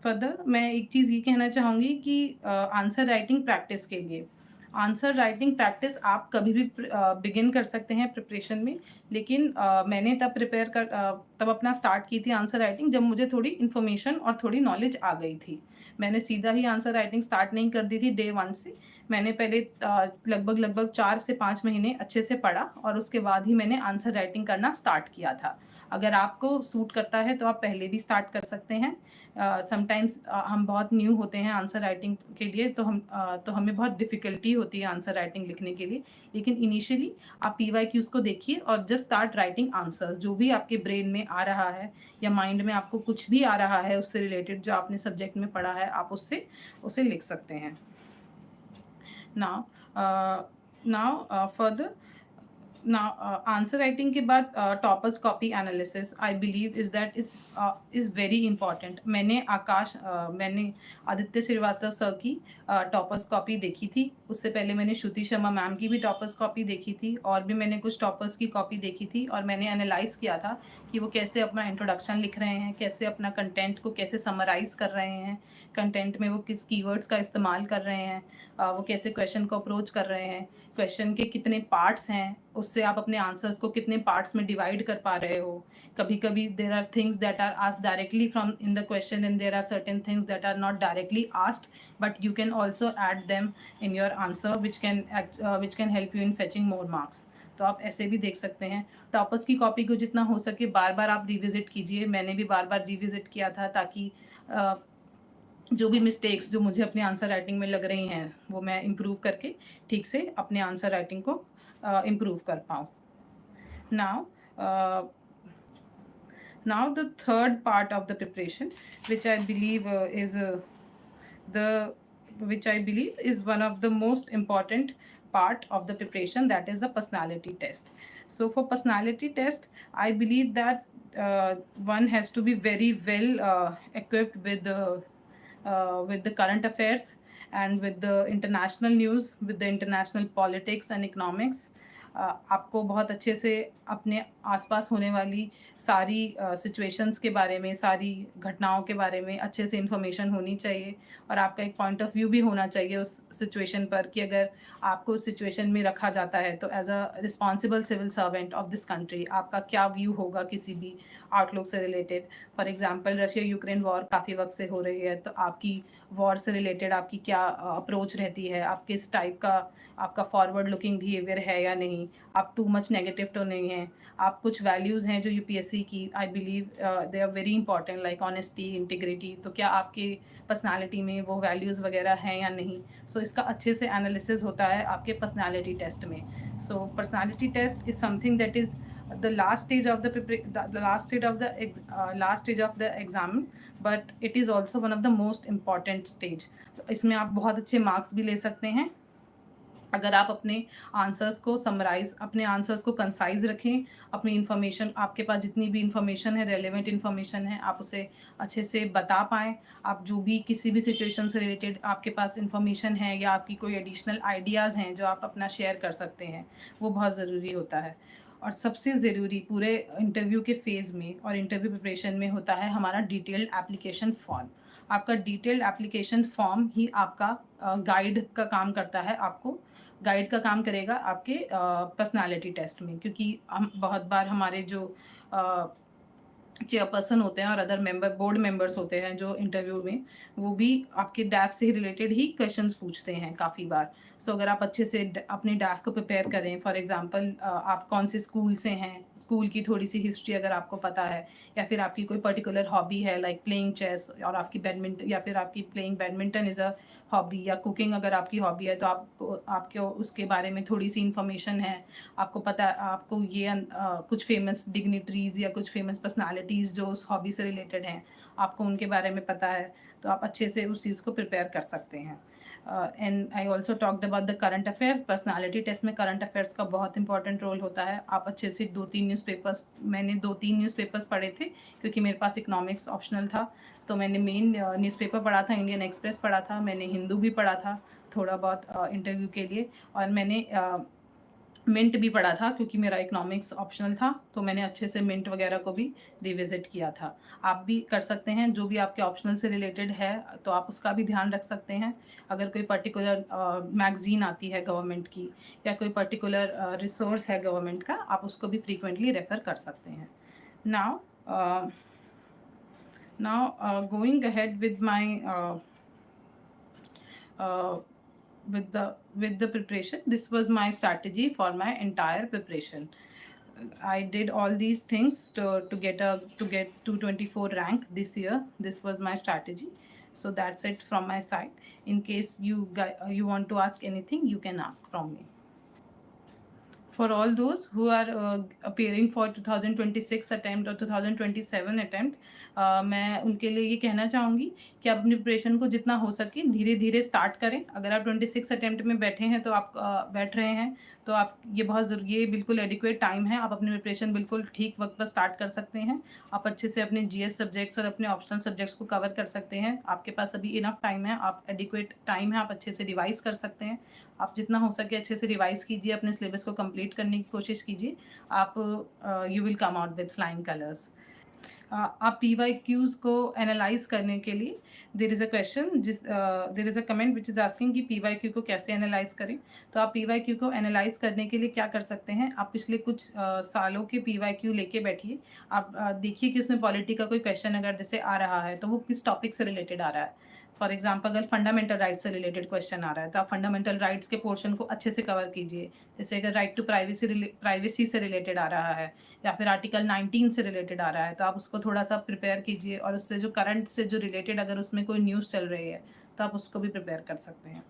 फर्दर मैं एक चीज़ ये कहना चाहूँगी कि आंसर राइटिंग प्रैक्टिस के लिए आंसर राइटिंग प्रैक्टिस आप कभी भी बिगिन कर सकते हैं प्रिपरेशन में, लेकिन मैंने तब अपना स्टार्ट की थी आंसर राइटिंग जब मुझे थोड़ी इन्फॉर्मेशन और थोड़ी नॉलेज आ गई थी। मैंने सीधा ही आंसर राइटिंग स्टार्ट नहीं कर दी थी डे 1 से। मैंने पहले लगभग 4 से 5 महीने अच्छे से पढ़ा और उसके बाद ही मैंने आंसर राइटिंग करना स्टार्ट किया था। अगर आपको सूट करता है तो आप पहले भी स्टार्ट कर सकते हैं। समटाइम्स हम बहुत न्यू होते हैं आंसर राइटिंग के लिए, तो हमें बहुत डिफ़िकल्टी होती है आंसर राइटिंग लिखने के लिए। लेकिन इनिशियली आप पीवाईक्यूज़ को देखिए और जस्ट स्टार्ट राइटिंग आंसर्स। जो भी आपके ब्रेन में आ रहा है या माइंड में आपको कुछ भी आ रहा है उससे रिलेटेड, जो आपने सब्जेक्ट में पढ़ा है, आप उसे लिख सकते हैं। नाउ फर्दर, आंसर राइटिंग के बाद toppers copy analysis I believe is very important. मैंने आदित्य श्रीवास्तव सर की टॉपर्स कॉपी देखी थी। उससे पहले मैंने श्रुति शर्मा मैम की भी टॉपर्स कॉपी देखी थी, और भी मैंने कुछ टॉपर्स की कॉपी देखी थी, और मैंने एनालाइज किया था कि वो कैसे अपना इंट्रोडक्शन लिख रहे हैं, कैसे अपना कंटेंट को कैसे समराइज़ कर रहे हैं, कंटेंट में वो किस कीवर्ड्स का इस्तेमाल कर रहे हैं, वो कैसे क्वेश्चन को अप्रोच कर रहे हैं, क्वेश्चन के कितने पार्ट्स हैं, उससे आप अपने आंसर्स को कितने पार्ट्स में डिवाइड कर पा रहे हो। कभी कभी there are things that are asked directly from in the question, and there are certain things that are not directly asked, but you can also add them in your answer which can help you in fetching more marks. तो आप ऐसे भी देख सकते हैं। Toppers की copy को जितना हो सके बार बार आप रिविजिट कीजिए। मैंने भी बार बार रिविजिट किया था, ताकि जो भी मिस्टेक्स जो मुझे अपने आंसर राइटिंग में लग रही हैं वो मैं इम्प्रूव करके ठीक से अपने आंसर राइटिंग को इम्प्रूव कर पाऊँ। Now the third part of the preparation, which I believe is one of the most important part of the preparation, that is the personality test. So for personality test, I believe that one has to be very well equipped with the current affairs and with the international news, with the international politics and economics. आपको बहुत अच्छे से अपने आसपास होने वाली सारी situations के बारे में, सारी घटनाओं के बारे में अच्छे से इन्फॉर्मेशन होनी चाहिए, और आपका एक पॉइंट ऑफ व्यू भी होना चाहिए उस सिचुएशन पर, कि अगर आपको उस सिचुएशन में रखा जाता है तो as a responsible civil servant of this country आपका क्या व्यू होगा किसी भी आउटलुक से related. For example Russia Ukraine war काफ़ी वक्त से हो रही है, तो आपकी वॉर से रिलेटेड आपकी क्या अप्रोच रहती है, आप किस टाइप का आपका फॉरवर्ड लुकिंग बिहेवियर है या नहीं, आप टू मच नेगेटिव तो नहीं हैं, आप कुछ वैल्यूज़ हैं जो यूपीएससी की I believe they are very important, like honesty, integrity, तो क्या आपके पर्सनालिटी में वो वैल्यूज़ वगैरह हैं या नहीं। सो इसका अच्छे से एनालिसिस होता है आपके पर्सनालिटी टेस्ट में। So personality test is something that is the last stage of the exam, but it is also one of the most important stage. तो इसमें आप बहुत अच्छे मार्क्स भी ले सकते हैं अगर आप अपने आंसर्स को समराइज़, अपने आंसर्स को कंसाइज रखें, अपनी इन्फॉर्मेशन, आपके पास जितनी भी इन्फॉर्मेशन है, रेलेवेंट इन्फॉर्मेशन है, आप उसे अच्छे से बता पाएँ। आप जो भी किसी भी सिचुएशन से रिलेटेड आपके पास इन्फॉर्मेशन है या आपकी कोई एडिशनल आइडियाज़ हैं जो आप अपना शेयर कर सकते हैं, वो बहुत ज़रूरी होता है। और सबसे ज़रूरी पूरे इंटरव्यू के फ़ेज़ में और इंटरव्यू प्रिपरेशन में होता है हमारा डिटेल्ड एप्लीकेशन फॉर्म। आपका डिटेल्ड एप्लीकेशन फॉर्म ही आपका गाइड का काम करता है, आपको गाइड का काम करेगा आपके पर्सनालिटी टेस्ट में, क्योंकि हम बहुत बार हमारे जो चेयरपर्सन होते हैं और अदर बोर्ड मेंबर्स होते हैं जो इंटरव्यू में, वो भी आपके डैफ से रिलेटेड ही क्वेश्चंस पूछते हैं काफ़ी बार। सो अगर आप अच्छे से अपने डैफ को प्रिपेयर करें, फॉर एग्जांपल आप कौन से स्कूल से हैं, स्कूल की थोड़ी सी हिस्ट्री अगर आपको पता है, या फिर आपकी कोई पर्टिकुलर हॉबी है लाइक प्लेइंग चेस, और आपकी बैडमिंटन, या फिर आपकी playing badminton is a hobby, या कुकिंग अगर आपकी हॉबी है, तो आपको उसके बारे में थोड़ी सी इन्फॉर्मेशन है, आपको पता है, आपको ये कुछ फेमस डिग्निटरीज़ या कुछ फेमस पर्सनालिटीज़ जो उस हॉबी से रिलेटेड हैं, आपको उनके बारे में पता है, तो आप अच्छे से उस चीज़ को प्रिपेयर कर सकते हैं। And I also talked about the current affairs. Personality test में करंट अफेयर्स का बहुत इंपॉर्टेंट रोल होता है। आप अच्छे से मैंने 2-3 न्यूज़पेपर्स पढ़े थे, क्योंकि मेरे पास इकोनॉमिक्स ऑप्शनल था, तो मैंने मेन न्यूज़पेपर पढ़ा था, इंडियन एक्सप्रेस पढ़ा था, मैंने हिंदू भी पढ़ा था थोड़ा बहुत इंटरव्यू के लिए, और मैंने मिंट भी पढ़ा था क्योंकि मेरा इकोनॉमिक्स ऑप्शनल था, तो मैंने अच्छे से मिंट वगैरह को भी रिविज़िट किया था। आप भी कर सकते हैं, जो भी आपके ऑप्शनल से रिलेटेड है, तो आप उसका भी ध्यान रख सकते हैं। अगर कोई पर्टिकुलर मैगज़ीन आती है गवर्नमेंट की या कोई पर्टिकुलर रिसोर्स है गवर्नमेंट का, आप उसको भी फ्रीक्वेंटली रेफ़र कर सकते हैं। Now going ahead with my uh, with the preparation. This was my strategy for my entire preparation. I did all these things to get 224 rank this year. This was my strategy. So that's it from my side. In case you want to ask anything, you can ask from me. For all those who are appearing for 2026 attempt और 2027 attempt, मैं उनके लिए ये कहना चाहूँगी कि आप अपनी प्रिपरेशन को जितना हो सके धीरे धीरे स्टार्ट करें। अगर आप 26 अटेम्प्ट में बैठे हैं, तो आप बैठ रहे हैं, तो आप ये बहुत ज़रूरी, ये बिल्कुल एडिक्वेट टाइम है। आप अपनी प्रिपरेशन बिल्कुल ठीक वक्त पर स्टार्ट कर सकते हैं। आप अच्छे से अपने जीएस सब्जेक्ट्स और अपने ऑप्शनल सब्जेक्ट्स को कवर कर सकते हैं। आपके पास अभी इनफ टाइम है, आप एडिक्वेट टाइम है, आप अच्छे से रिवाइज कर सकते हैं। आप जितना हो सके अच्छे से रिवाइज कीजिए, अपने सिलेबस को कंप्लीट करने की कोशिश कीजिए। आप you will come out with flying colours. आप पीवाईक्यूज़ को एनालाइज करने के लिए there is a question, there is a comment which is asking कि पीवाईक्यू को कैसे एनालाइज करें। तो आप पीवाईक्यू को एनालाइज करने के लिए क्या कर सकते हैं, आप पिछले कुछ सालों के पीवाईक्यू लेके बैठिए। आप देखिए कि उसमें पॉलिटी का कोई क्वेश्चन अगर जैसे आ रहा है, तो वो किस टॉपिक से रिलेटेड आ रहा है। फॉर एग्जाम्पल, अगर फंडामेंटल राइट्स से रिलेटेड क्वेश्चन आ रहा है, तो आप फंडामेंटल राइट्स के पोर्शन को अच्छे से कवर कीजिए। जैसे अगर राइट टू प्राइवेसी से रिलेटेड आ रहा है, या फिर आर्टिकल 19 से रिलेटेड आ रहा है, तो आप उसको थोड़ा सा प्रिपेयर कीजिए। और उससे जो करंट से जो रिलेटेड अगर उसमें कोई न्यूज़ चल रही है, तो आप उसको भी प्रिपेयर कर सकते हैं।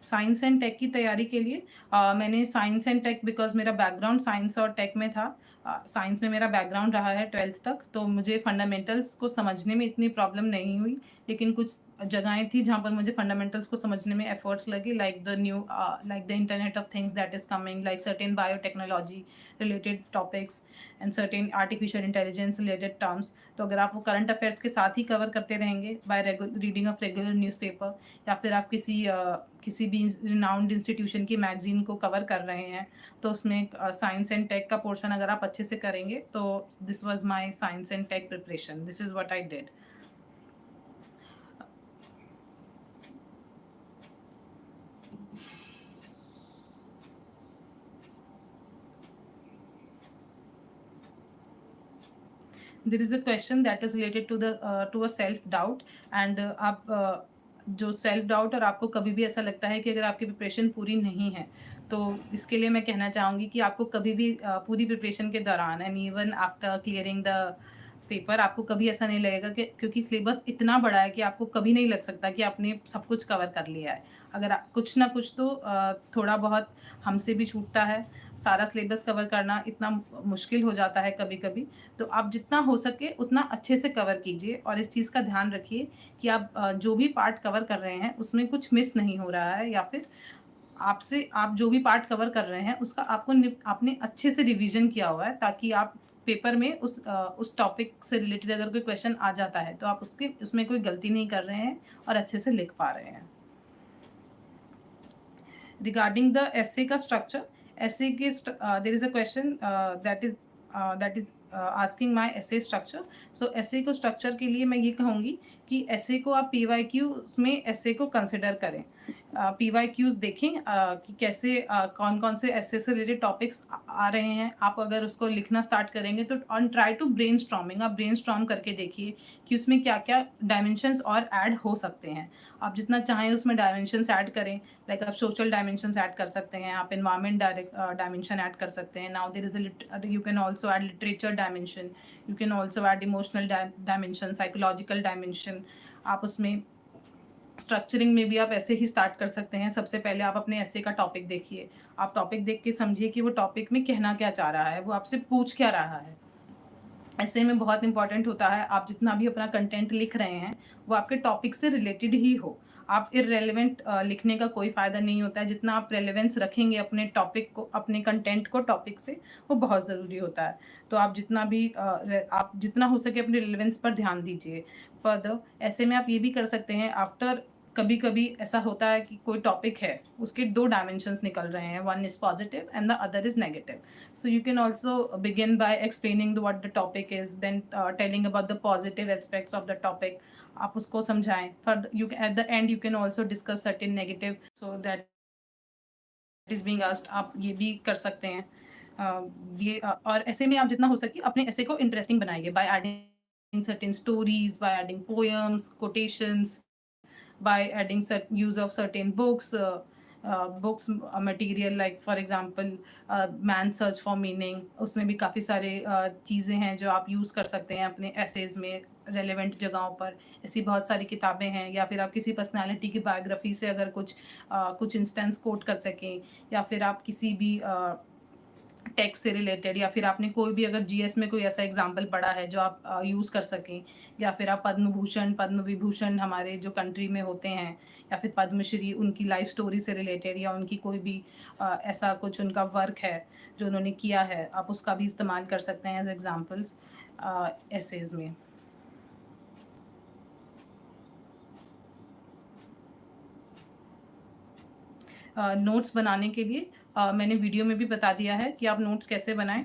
साइंस एंड टेक की तैयारी के लिए मैंने साइंस एंड टेक, बिकॉज मेरा बैकग्राउंड साइंस और टेक में था, साइंस में मेरा बैकग्राउंड रहा है 12th तक, तो मुझे फंडामेंटल्स को समझने में इतनी प्रॉब्लम नहीं हुई। लेकिन कुछ जगहें थी जहाँ पर मुझे फंडामेंटल्स को समझने में एफर्ट्स लगे, like the internet of things that is coming, like certain biotechnology related topics and certain artificial intelligence related terms. तो अगर आप वो करंट अफेयर्स के साथ ही कवर करते रहेंगे by reading of regular newspaper, या फिर आप किसी भी रिनाउंड इंस्टीट्यूशन की मैगजीन को कवर कर रहे हैं, तो उसमें साइंस एंड टेक का पोर्शन अगर आप अच्छे से करेंगे, तो this was my science and tech preparation, this is what I did. There is a question that is related to a self doubt. And आप जो सेल्फ डाउट, और आपको कभी भी ऐसा लगता है कि अगर आपकी प्रिपरेशन पूरी नहीं है, तो इसके लिए मैं कहना चाहूँगी कि आपको कभी भी पूरी प्रिपरेशन के दौरान and even after clearing the paper, आपको कभी ऐसा नहीं लगेगा कि, क्योंकि सिलेबस इतना बड़ा है कि आपको कभी नहीं लग सकता कि आपने सब कुछ कवर कर लिया है। अगर कुछ ना कुछ तो थोड़ा बहुत हमसे भी छूटता है। सारा सिलेबस कवर करना इतना मुश्किल हो जाता है कभी कभी। तो आप जितना हो सके उतना अच्छे से कवर कीजिए, और इस चीज़ का ध्यान रखिए कि आप जो भी पार्ट कवर कर रहे हैं उसमें कुछ मिस नहीं हो रहा है, या फिर आप जो भी पार्ट कवर कर रहे हैं उसका आपने अच्छे से रिवीजन किया हुआ है, ताकि आप पेपर में उस टॉपिक से रिलेटेड अगर कोई क्वेश्चन आ जाता है, तो आप उसमें कोई गलती नहीं कर रहे हैं और अच्छे से लिख पा रहे हैं। Regarding the essay का structure, essay के there is a question that is asking my essay structure. So essay को structure के लिए मैं ये कहूँगी कि essay को आप PYQ में essay को consider करें। PYQs देखें कि कैसे कौन कौन से essay से रिलेटेड टॉपिक्स आ रहे हैं। आप अगर उसको लिखना स्टार्ट करेंगे, तो ऑन ट्राई टू ब्रेनस्टॉर्मिंग, आप ब्रेनस्टॉर्म करके देखिए कि उसमें क्या क्या डायमेंशंस और ऐड हो सकते हैं। आप जितना चाहें उसमें डायमेंशंस ऐड करें, लाइक आप सोशल डायमेंशंस ऐड कर सकते हैं, आप एनवायरमेंट डायमेंशन ऐड कर सकते हैं। Now there is you can also add literature dimension, you can also add emotional dimension, psychological dimension. आप उसमें स्ट्रक्चरिंग में भी आप ऐसे ही स्टार्ट कर सकते हैं। सबसे पहले आप अपने ऐसे का टॉपिक देखिए, आप टॉपिक देख के समझिए कि वो टॉपिक में कहना क्या चाह रहा है, वो आपसे पूछ क्या रहा है। ऐसे में बहुत इंपॉर्टेंट होता है, आप जितना भी अपना कंटेंट लिख रहे हैं वो आपके टॉपिक से रिलेटेड ही हो। आप इररेलेवेंट लिखने का कोई फ़ायदा नहीं होता है। जितना आप रेलेवेंस रखेंगे अपने टॉपिक को, अपने कंटेंट को टॉपिक से, वो बहुत ज़रूरी होता है। तो आप जितना हो सके अपने रेलेवेंस पर ध्यान दीजिए। फर्दर ऐसे में आप ये भी कर सकते हैं, आफ्टर कभी कभी ऐसा होता है कि कोई टॉपिक है, उसके दो डायमेंशंस निकल रहे हैं, one is positive and the other is negative. So you can also begin by explaining what the topic is, then telling about the positive aspects of the topic. आप उसको समझाएं. For you at the end you can also discuss certain negative, so that is being asked. आप ये भी कर सकते हैं. और ऐसे में आप जितना हो सके अपने ऐसे को इंटरेस्टिंग बनाइए by adding certain stories, by adding poems, quotations, by adding use of certain books material, like for example man search for meaning. उसमें भी काफ़ी सारे चीज़ें हैं जो आप यूज़ कर सकते हैं अपने एसेज में रेलेवेंट जगहों पर. ऐसी बहुत सारी किताबें हैं. या फिर आप किसी पर्सनालिटी की बायोग्राफी से अगर कुछ इंस्टेंस कोट कर सकें, या फिर आप किसी भी टेक्स्ट से रिलेटेड, या फिर आपने कोई भी अगर जीएस में कोई ऐसा एग्जाम्पल पढ़ा है जो आप यूज़ कर सकें. या फिर आप पद्म भूषण पद्म विभूषण हमारे जो कंट्री में होते हैं, या फिर पद्मश्री, उनकी लाइफ स्टोरी से रिलेटेड, या उनकी कोई भी ऐसा कुछ उनका वर्क है जो उन्होंने किया है, आप उसका भी इस्तेमाल कर सकते हैं एज एग्जाम्पल्स एसेज में. नोट्स बनाने के लिए मैंने वीडियो में भी बता दिया है कि आप नोट्स कैसे बनाएं.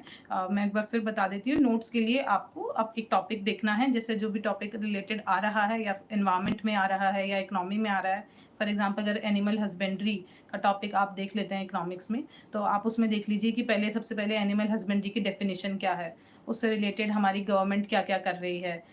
मैं एक बार फिर बता देती हूँ. नोट्स के लिए आपको अब एक टॉपिक देखना है, जैसे जो भी टॉपिक रिलेटेड आ रहा है, या एनवायरनमेंट में आ रहा है, या इकोनॉमी में आ रहा है. फॉर एग्जांपल अगर एनिमल हस्बेंड्री का टॉपिक आप देख लेते हैं इकोनॉमिक्स में, तो आप उसमें देख लीजिए कि सबसे पहले एनिमल हस्बेंड्री की डेफिनेशन क्या है, उससे रिलेटेड हमारी गवर्नमेंट क्या क्या कर रही है.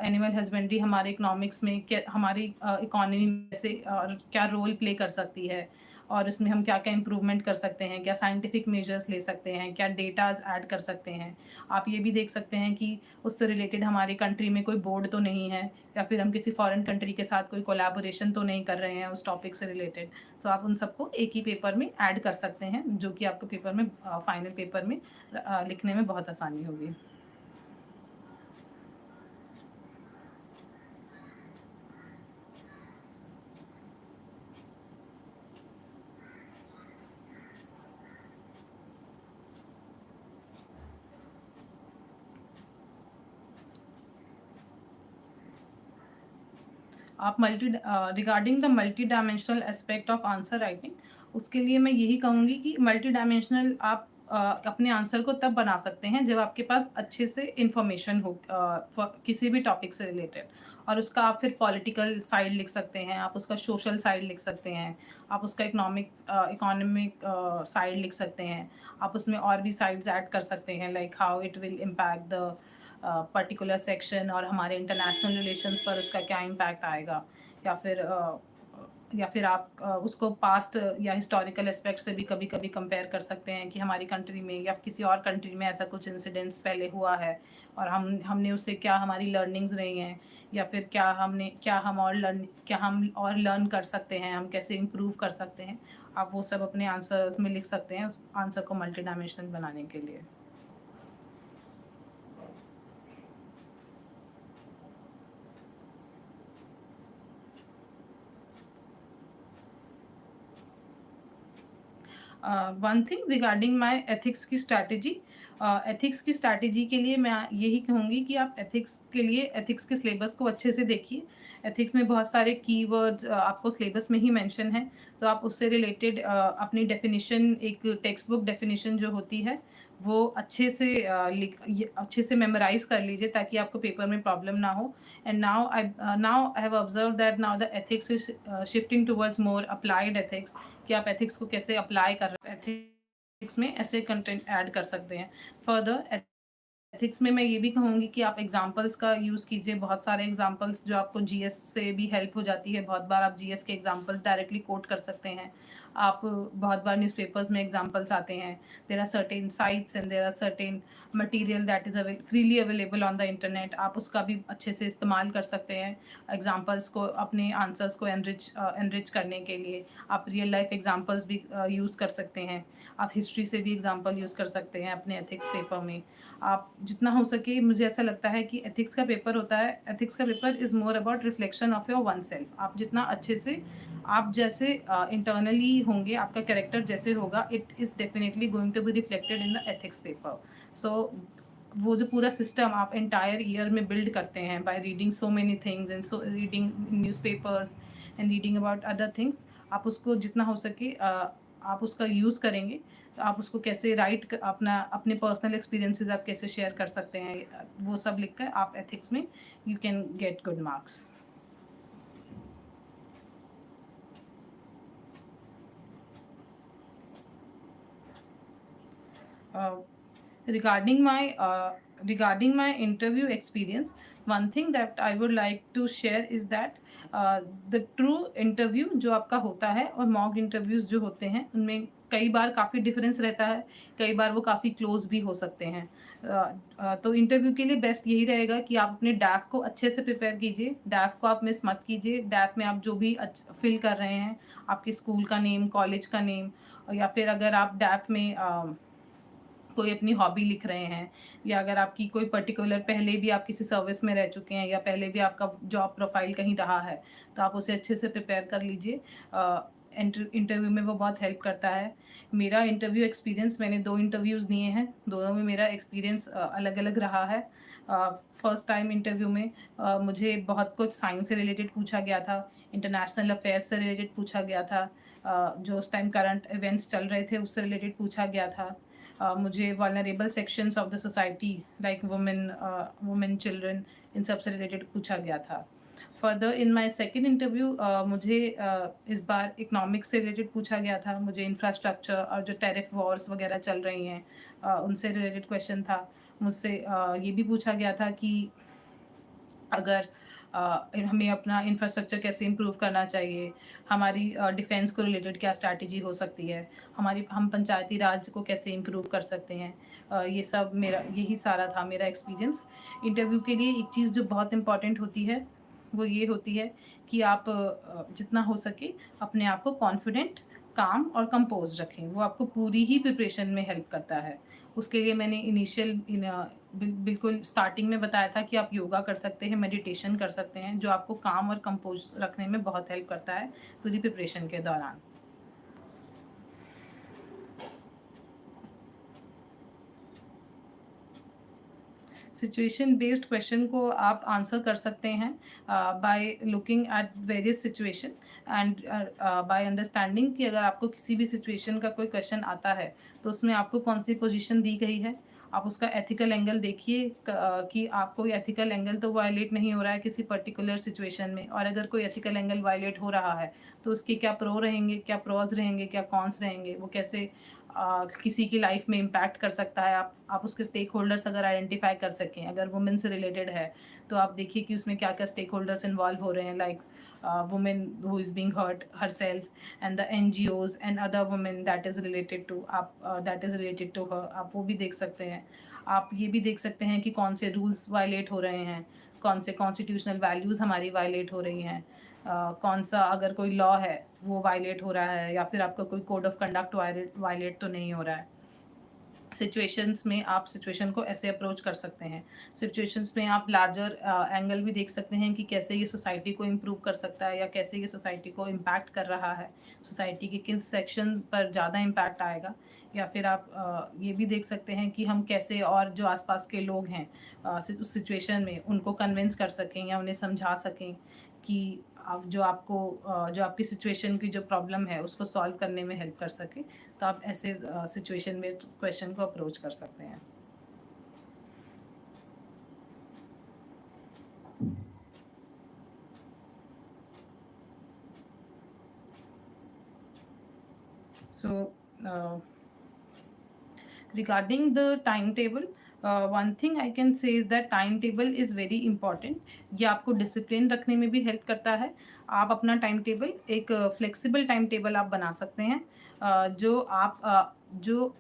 एनिमल हस्बेंड्री हमारे इकोनॉमिक्स में क्या, हमारी इकोनॉमी में से क्या रोल प्ले कर सकती है, और इसमें हम क्या क्या इम्प्रूवमेंट कर सकते हैं, क्या साइंटिफिक मेजर्स ले सकते हैं, क्या डेटाज ऐड कर सकते हैं. आप ये भी देख सकते हैं कि उससे रिलेटेड हमारी कंट्री में कोई बोर्ड तो नहीं है, या फिर हम किसी फॉरेन कंट्री के साथ कोई कोलैबोरेशन तो नहीं कर रहे हैं उस टॉपिक से रिलेटेड. तो आप उन सबको एक ही पेपर में ऐड कर सकते हैं, जो कि आपको पेपर में फाइनल पेपर में लिखने में बहुत आसानी होगी. आप regarding the multi dimensional aspect of answer writing, उसके लिए मैं यही कहूँगी कि मल्टी डायमेंशनल आप अपने आंसर को तब बना सकते हैं जब आपके पास अच्छे से इंफॉर्मेशन हो किसी भी टॉपिक से रिलेटेड. और उसका आप फिर पॉलिटिकल साइड लिख सकते हैं, आप उसका सोशल साइड लिख सकते हैं, आप उसका इकोनॉमिक साइड लिख सकते हैं. आप उसमें और भी साइड्स ऐड कर सकते हैं, like how it will impact the particular section, और हमारे इंटरनेशनल रिलेशंस पर उसका क्या इम्पैक्ट आएगा. या फिर आप उसको पास्ट या हिस्टोरिकल एस्पेक्ट से भी कभी कभी कंपेयर कर सकते हैं कि हमारी कंट्री में या किसी और कंट्री में ऐसा कुछ इंसिडेंट्स पहले हुआ है, और हमने उससे क्या हमारी लर्निंग्स रही हैं, या फिर क्या हम और लर्न कर सकते हैं, हम कैसे इम्प्रूव कर सकते हैं. आप वो सब अपने आंसर्स में लिख सकते हैं उस आंसर को मल्टी डायमेंशनल बनाने के लिए. One thing regarding my ethics की स्ट्रैटेजी. एथिक्स की स्ट्रैटेजी के लिए मैं यही कहूँगी कि आप एथिक्स के सिलेबस को अच्छे से देखिए. एथिक्स में बहुत सारे कीवर्ड्स आपको सिलेबस में ही मेंशन है, तो आप उससे रिलेटेड अपनी डेफिनेशन, एक टेक्स्ट बुक डेफिनेशन जो होती है, वो अच्छे से मेमोराइज कर लीजिए ताकि आपको पेपर में प्रॉब्लम ना हो. And now I have observe that now the ethics is shifting towards more applied ethics, कि आप एथिक्स को कैसे अप्लाई कर रहे हैं, एथिक्स में ऐसे कंटेंट ऐड कर सकते हैं. फर्दर एथिक्स में मैं ये भी कहूँगी कि आप एग्जाम्पल्स का यूज़ कीजिए, बहुत सारे एग्जाम्पल्स जो आपको जीएस से भी हेल्प हो जाती है. बहुत बार आप जीएस के एग्जाम्पल्स डायरेक्टली कोट कर सकते हैं. आप बहुत बार न्यूज़पेपर्स में एग्जाम्पल्स आते हैं. There are certain sites and there are certain material that is freely available on the internet. आप उसका भी अच्छे से इस्तेमाल कर सकते हैं एग्जाम्पल्स को अपने आंसर्स को एनरिच करने के लिए. आप रियल लाइफ एग्जाम्पल्स भी यूज़ कर सकते हैं. आप हिस्ट्री से भी एग्जाम्पल यूज़ कर सकते हैं अपने एथिक्स पेपर में. आप जितना हो सके, मुझे ऐसा लगता है कि एथिक्स का paper is more about reflection of your one self. आप जितना अच्छे से, आप जैसे इंटरनली होंगे, आपका कैरेक्टर जैसे होगा, it is definitely going to be reflected in the ethics paper. So वो जो पूरा सिस्टम आप एंटायर ईयर में बिल्ड करते हैं by reading so many things and so reading newspapers and reading about other things, आप उसको जितना हो सके आप उसका यूज़ करेंगे तो आप उसको कैसे अपना अपने पर्सनल एक्सपीरियंसेस आप कैसे शेयर कर सकते हैं, वो सब लिख कर आप एथिक्स में you can get good marks. uh, regarding my interview experience, one thing that I would like to share is that the true interview जो आपका होता है और मॉक इंटरव्यूज़ जो होते हैं उनमें कई बार काफ़ी डिफरेंस रहता है, कई बार वो काफ़ी क्लोज भी हो सकते हैं. तो इंटरव्यू के लिए बेस्ट यही रहेगा कि आप अपने डैफ को अच्छे से प्रिपेयर कीजिए, डैफ को आप मिस मत कीजिए. डैफ में आप जो भी फिल कर रहे हैं, आपके स्कूल का नेम, कॉलेज का नेम, या फिर अगर आप डैफ में कोई अपनी हॉबी लिख रहे हैं, या अगर आपकी कोई पर्टिकुलर पहले भी आप किसी सर्विस में रह चुके हैं या पहले भी आपका जॉब प्रोफाइल कहीं रहा है, तो आप उसे अच्छे से प्रिपेयर कर लीजिए. इंटरव्यू में वो बहुत हेल्प करता है. मेरा इंटरव्यू एक्सपीरियंस, मैंने 2 इंटरव्यूज़ दिए हैं, दोनों में मेरा एक्सपीरियंस अलग अलग रहा है. फर्स्ट टाइम इंटरव्यू में मुझे बहुत कुछ साइंस से रिलेटेड पूछा गया था, इंटरनेशनल अफेयर्स से रिलेटेड पूछा गया था, जो उस टाइम करंट इवेंट्स चल रहे थे उससे रिलेटेड पूछा गया था. मुझे vulnerable sections of the society like women children, इन सब से रिलेटेड पूछा गया था. Further in my second interview मुझे इस बार इकनॉमिक्स से रिलेटेड पूछा गया था. मुझे इंफ्रास्ट्रक्चर और जो टैरिफ वॉर्स वगैरह चल रही हैं उनसे रिलेटेड क्वेश्चन था. मुझसे ये भी पूछा गया था कि अगर हमें अपना इंफ्रास्ट्रक्चर कैसे इम्प्रूव करना चाहिए, हमारी डिफेंस को रिलेटेड क्या स्ट्रैटेजी हो सकती है, हम पंचायती राज को कैसे इम्प्रूव कर सकते हैं. ये सब यही सारा था मेरा एक्सपीरियंस. इंटरव्यू के लिए एक चीज़ जो बहुत इम्पॉर्टेंट होती है वो ये होती है कि आप जितना हो सके अपने आप को कॉन्फिडेंट, काम और कंपोज रखें. वो आपको पूरी ही प्रिपरेशन में हेल्प करता है. उसके लिए मैंने बिल्कुल स्टार्टिंग में बताया था कि आप योगा कर सकते हैं, मेडिटेशन कर सकते हैं, जो आपको काम और कंपोज रखने में बहुत हेल्प करता है पूरी प्रिपरेशन के दौरान. सिचुएशन बेस्ड क्वेश्चन को आप आंसर कर सकते हैं by looking at various situation and by understanding कि अगर आपको किसी भी सिचुएशन का कोई क्वेश्चन आता है तो उसमें आपको कौन सी पोजीशन दी गई है. आप उसका एथिकल एंगल देखिए कि आपको एथिकल एंगल तो वायलेट नहीं हो रहा है किसी पर्टिकुलर सिचुएशन में, और अगर कोई एथिकल एंगल वायलेट हो रहा है तो उसके क्या प्रो रहेंगे, क्या प्रॉज रहेंगे, क्या कॉन्स रहेंगे, वो कैसे किसी की लाइफ में इम्पैक्ट कर सकता है. आप उसके स्टेक होल्डर्स अगर आइडेंटिफाई कर सकें, अगर वुमेन से रिलेटेड है तो आप देखिए कि उसमें क्या क्या स्टेक होल्डर्स इन्वॉल्व हो रहे हैं, like women who is being hurt herself and the NGOs and other women that is related to her. आप वो भी देख सकते हैं. आप ये भी देख सकते हैं कि कौन से रूल्स वायलेट हो रहे हैं, कौन से कॉन्स्टिट्यूशनल वैल्यूज़ हमारी वायलेट हो रही हैं, कौन सा अगर कोई लॉ है वो वायलेट हो रहा है, या फिर आपका कोई कोड ऑफ कंडक्ट वायलेट तो नहीं हो रहा है. सिचुएशंस में आप सिचुएशन को ऐसे अप्रोच कर सकते हैं. सिचुएशंस में आप लार्जर एंगल भी देख सकते हैं कि कैसे ये सोसाइटी को इम्प्रूव कर सकता है या कैसे ये सोसाइटी को इम्पैक्ट कर रहा है, सोसाइटी के किस सेक्शन पर ज़्यादा इम्पैक्ट आएगा. या फिर आप ये भी देख सकते हैं कि हम कैसे और जो आसपास के लोग हैं उस सिचुएशन में उनको कन्विंस कर सकें या उन्हें समझा सकें कि आप जो आपकी सिचुएशन की जो प्रॉब्लम है उसको सॉल्व करने में हेल्प कर सके. तो आप ऐसे सिचुएशन में क्वेश्चन को अप्रोच कर सकते हैं. So regarding the timetable, one thing I can say is that timetable is very important. ये आपको डिसिप्लिन रखने में भी हेल्प करता है. आप अपना टाइम टेबल एक फ्लेक्सिबल टाइम टेबल आप बना सकते हैं जो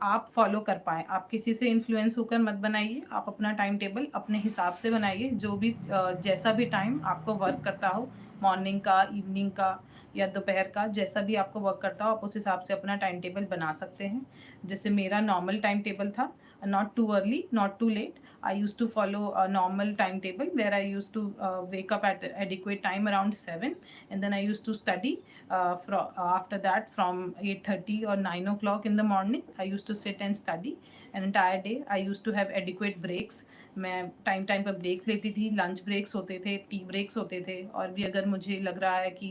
आप फॉलो कर पाएँ. आप किसी से इन्फ्लुएंस होकर मत बनाइए. आप अपना टाइम टेबल अपने हिसाब से बनाइए, जो भी जैसा भी टाइम आपको वर्क करता हो, मॉर्निंग का, इवनिंग का या दोपहर का, जैसा भी आपको वर्क करता हो आप उस हिसाब से अपना टाइम टेबल बना सकते हैं. जैसे मेरा नॉर्मल टाइम टेबल था, not too early not too late. I used to follow a normal timetable where I used to wake up at adequate time around 7, and then I used to study after that from 8:30 or 9 o'clock in the morning. I used to sit and study an entire day. I used to have adequate breaks. मैं time time पर break लेती थी, lunch breaks होते थे, tea breaks होते थे, और भी अगर मुझे लग रहा है कि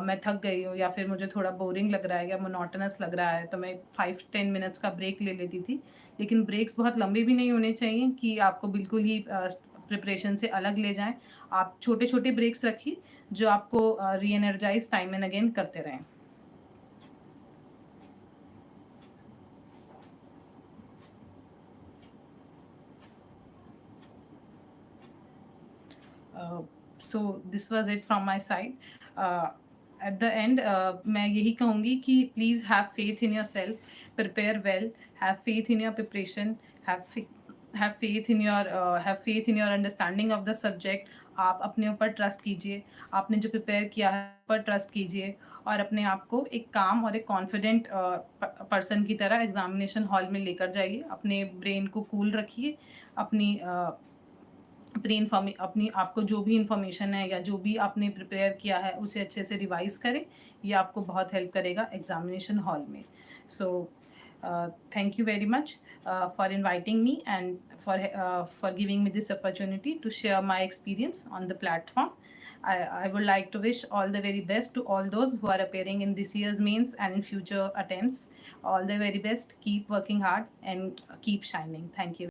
मैं थक गई हूँ या फिर मुझे थोड़ा बोरिंग लग रहा है या मोनोटोनस लग रहा है तो मैं 5-10 मिनट्स का ब्रेक ले लेती थी। लेकिन ब्रेक्स बहुत लंबे भी नहीं होने चाहिए कि आपको बिल्कुल ही प्रिपरेशन से अलग ले जाएं। आप छोटे छोटे ब्रेक्स रखिए जो आपको री एनर्जाइज टाइम एंड अगेन करते रहें। So this was it from my side. Eight the and मैं यही कहूँगी कि please have faith in your self, prepare well, have faith in your preparation, have faith in your understanding of the subject. आप अपने ऊपर trust कीजिए, आपने जो प्रिपेयर किया है पर ट्रस्ट कीजिए, और अपने आप को एक काम और एक कॉन्फिडेंट पर्सन की तरह एग्जामिनेशन हॉल में लेकर जाइए। अपने ब्रेन को कूल रखिए, अपनी अपनी आपको जो भी इंफॉर्मेशन है या जो भी आपने प्रिपेयर किया है उसे अच्छे से रिवाइज करें। ये आपको बहुत हेल्प करेगा एग्जामिनेशन हॉल में। So thank you very much for inviting me and for giving me this opportunity to share my experience on the platform. I would like to wish all the very best to all those who are appearing in this year's mains and in future attempts. All the very best. Keep working hard and keep shining. Thank you.